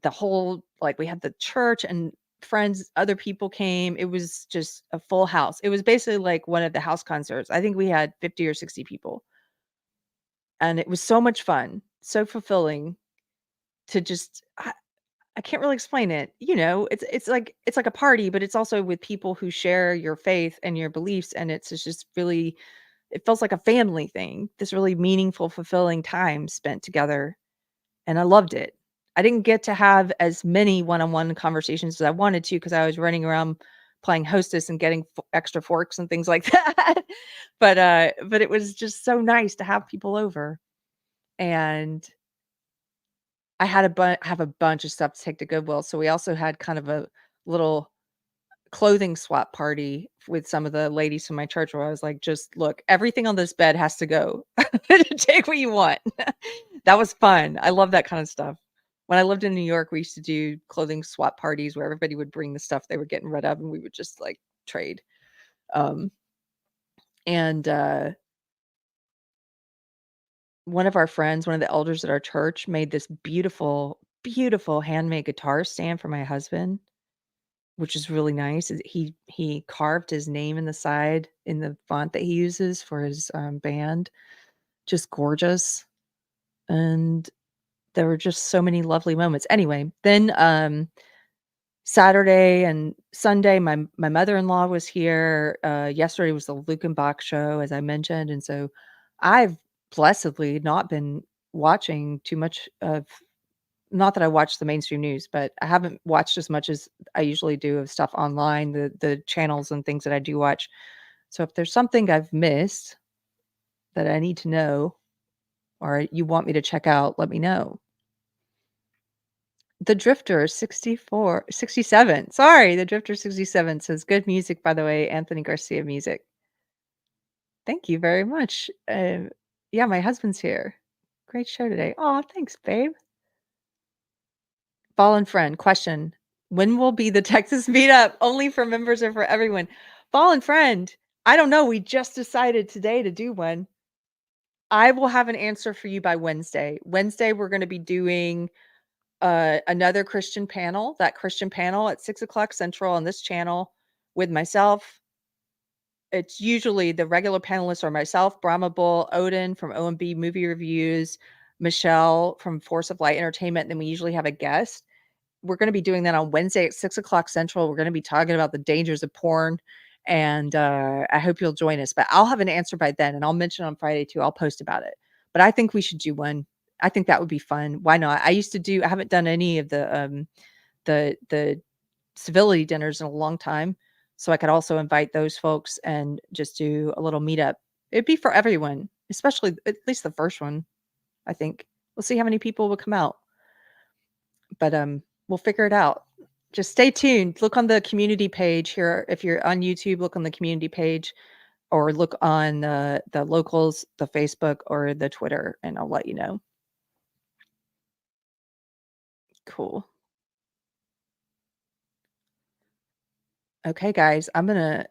the whole, like, we had the church and friends, other people came. It was just a full house. It was basically like one of the house concerts. I think we had 50 or 60 people. And it was so much fun, so fulfilling to just I can't really explain it. You know, it's like a party, but it's also with people who share your faith and your beliefs, and it's just really, it feels like a family thing. This really meaningful, fulfilling time spent together, and I loved it. I didn't get to have as many one-on-one conversations as I wanted to because I was running around playing hostess and getting extra forks and things like that. But it was just so nice to have people over, and I had have a bunch of stuff to take to Goodwill, so we also had kind of a little clothing swap party with some of the ladies from my church where I was like, "Just look, everything on this bed has to go. Take what you want." That was fun. I love that kind of stuff. When I lived in New York, we used to do clothing swap parties where everybody would bring the stuff they were getting rid of, and we would just, like, trade. Um, and, one of our friends, one of the elders at our church, made this beautiful, beautiful handmade guitar stand for my husband, which is really nice. He carved his name in the side in the font that he uses for his band. Just gorgeous. And there were just so many lovely moments. Anyway, then Saturday and Sunday, my mother-in-law was here. Yesterday was the Lukenbach show, as I mentioned, and so I've blessedly not been watching too much of, not that I watch the mainstream news, but I haven't watched as much as I usually do of stuff online, the channels and things that I do watch. So if there's something I've missed that I need to know or you want me to check out, let me know. The Drifter 67. Sorry, the Drifter 67 says, "Good music, by the way, Anthony Garcia music." Thank you very much. Yeah, my husband's here. Great show today. Oh, thanks, babe. Fallen friend, question. When will be the Texas meetup? Only for members or for everyone? Fallen friend, I don't know. We just decided today to do one. I will have an answer for you by Wednesday. Wednesday, we're going to be doing another Christian panel, that Christian panel at 6:00 Central on this channel with myself. It's usually the regular panelists are myself, Brahma Bull, Odin from OMB Movie Reviews, Michelle from Force of Light Entertainment, and then we usually have a guest. We're going to be doing that on Wednesday at 6:00 Central. We're going to be talking about the dangers of porn, and I hope you'll join us. But I'll have an answer by then, and I'll mention on Friday too. I'll post about it. But I think we should do one. I think that would be fun. Why not? I haven't done any of the civility dinners in a long time, so I could also invite those folks and just do a little meetup. It'd be for everyone, especially at least the first one. I think we'll see how many people will come out, but we'll figure it out. Just stay tuned. Look on the community page here. If you're on YouTube, look on the community page, or look on the locals, the Facebook or the Twitter, and I'll let you know. Cool. Okay, guys, I'm gonna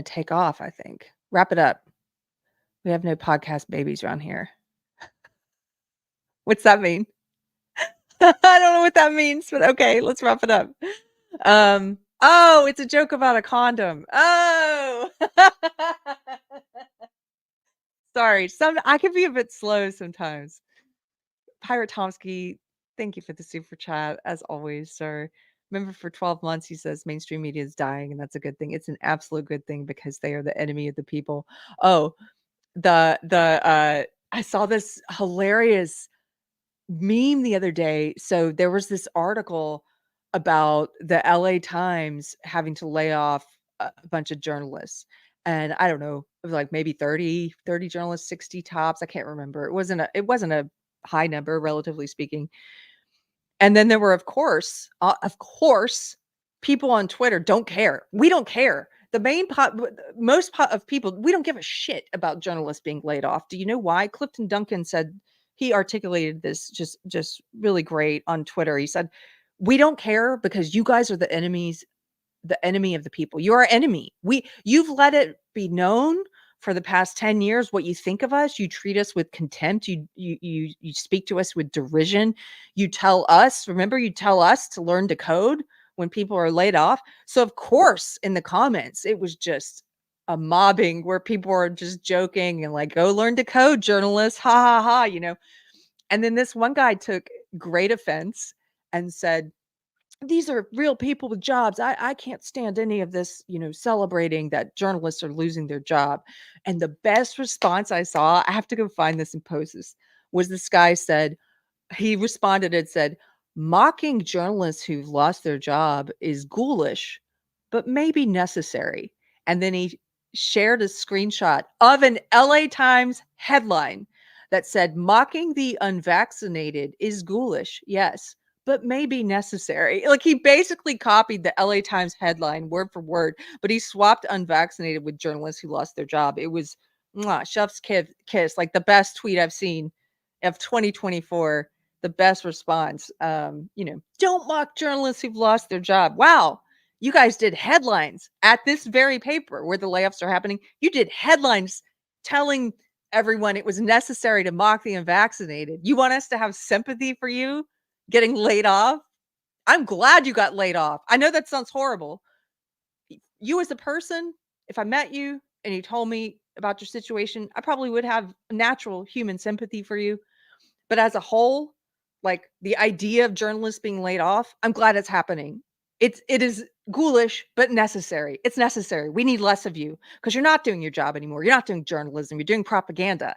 take off, I think. Wrap it up. We have no podcast babies around here. What's that mean? I don't know what that means, but okay, let's wrap it up. Oh, it's a joke about a condom. Oh. Sorry. I can be a bit slow sometimes. Pirate Tomsky, thank you for the super chat, as always, sir. Remember, for 12 months, he says mainstream media is dying, and that's a good thing. It's an absolute good thing because they are the enemy of the people. Oh, I saw this hilarious meme the other day. So there was this article about the LA Times having to lay off a bunch of journalists. And I don't know, it was like maybe 30 journalists, 60 tops. I can't remember. It wasn't a high number, relatively speaking. And then there were, of course, people on Twitter don't care. We don't care. most of people, we don't give a shit about journalists being laid off. Do you know why? Clifton Duncan said, he articulated this just really great on Twitter. He said, we don't care because you guys are the enemy of the people. You're our enemy. You've let it be known for the past 10 years what you think of us. You treat us with contempt. You speak to us with derision. You tell us to learn to code when people are laid off. So of course, in the comments, it was just a mobbing where people were just joking and like, go learn to code, journalists, ha ha ha, you know. And then this one guy took great offense and said, these are real people with jobs. I can't stand any of this, you know, celebrating that journalists are losing their job. And the best response I saw, I have to go find this and post this, was this guy said, he responded and said, mocking journalists who've lost their job is ghoulish, but maybe necessary. And then he shared a screenshot of an LA Times headline that said, mocking the unvaccinated is ghoulish, yes, but maybe necessary. Like, he basically copied the LA Times headline word for word, but he swapped unvaccinated with journalists who lost their job. It was chef's kiss, like the best tweet I've seen of 2024. The best response. You know, don't mock journalists who've lost their job. Wow. You guys did headlines at this very paper where the layoffs are happening. You did headlines telling everyone it was necessary to mock the unvaccinated. You want us to have sympathy for you getting laid off? I'm glad you got laid off. I know that sounds horrible. You as a person, if I met you and you told me about your situation, I probably would have natural human sympathy for you. But as a whole, like the idea of journalists being laid off, I'm glad it's happening. It is ghoulish, but necessary. It's necessary. We need less of you because you're not doing your job anymore. You're not doing journalism. You're doing propaganda.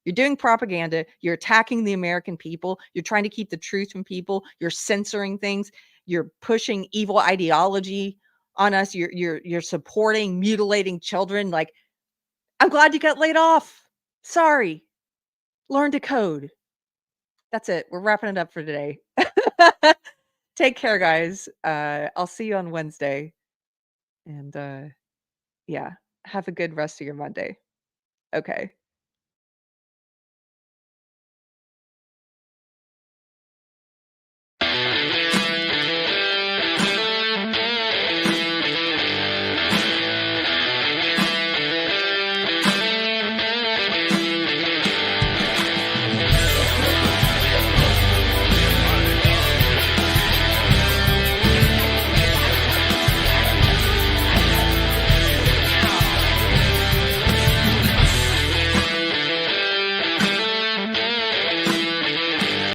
You're doing propaganda. You're attacking the American people. You're trying to keep the truth from people. You're censoring things. You're pushing evil ideology on us. You're supporting mutilating children. Like, I'm glad you got laid off. Sorry. Learn to code. That's it. We're wrapping it up for today. Take care, guys. I'll see you on Wednesday. And yeah, have a good rest of your Monday. Okay.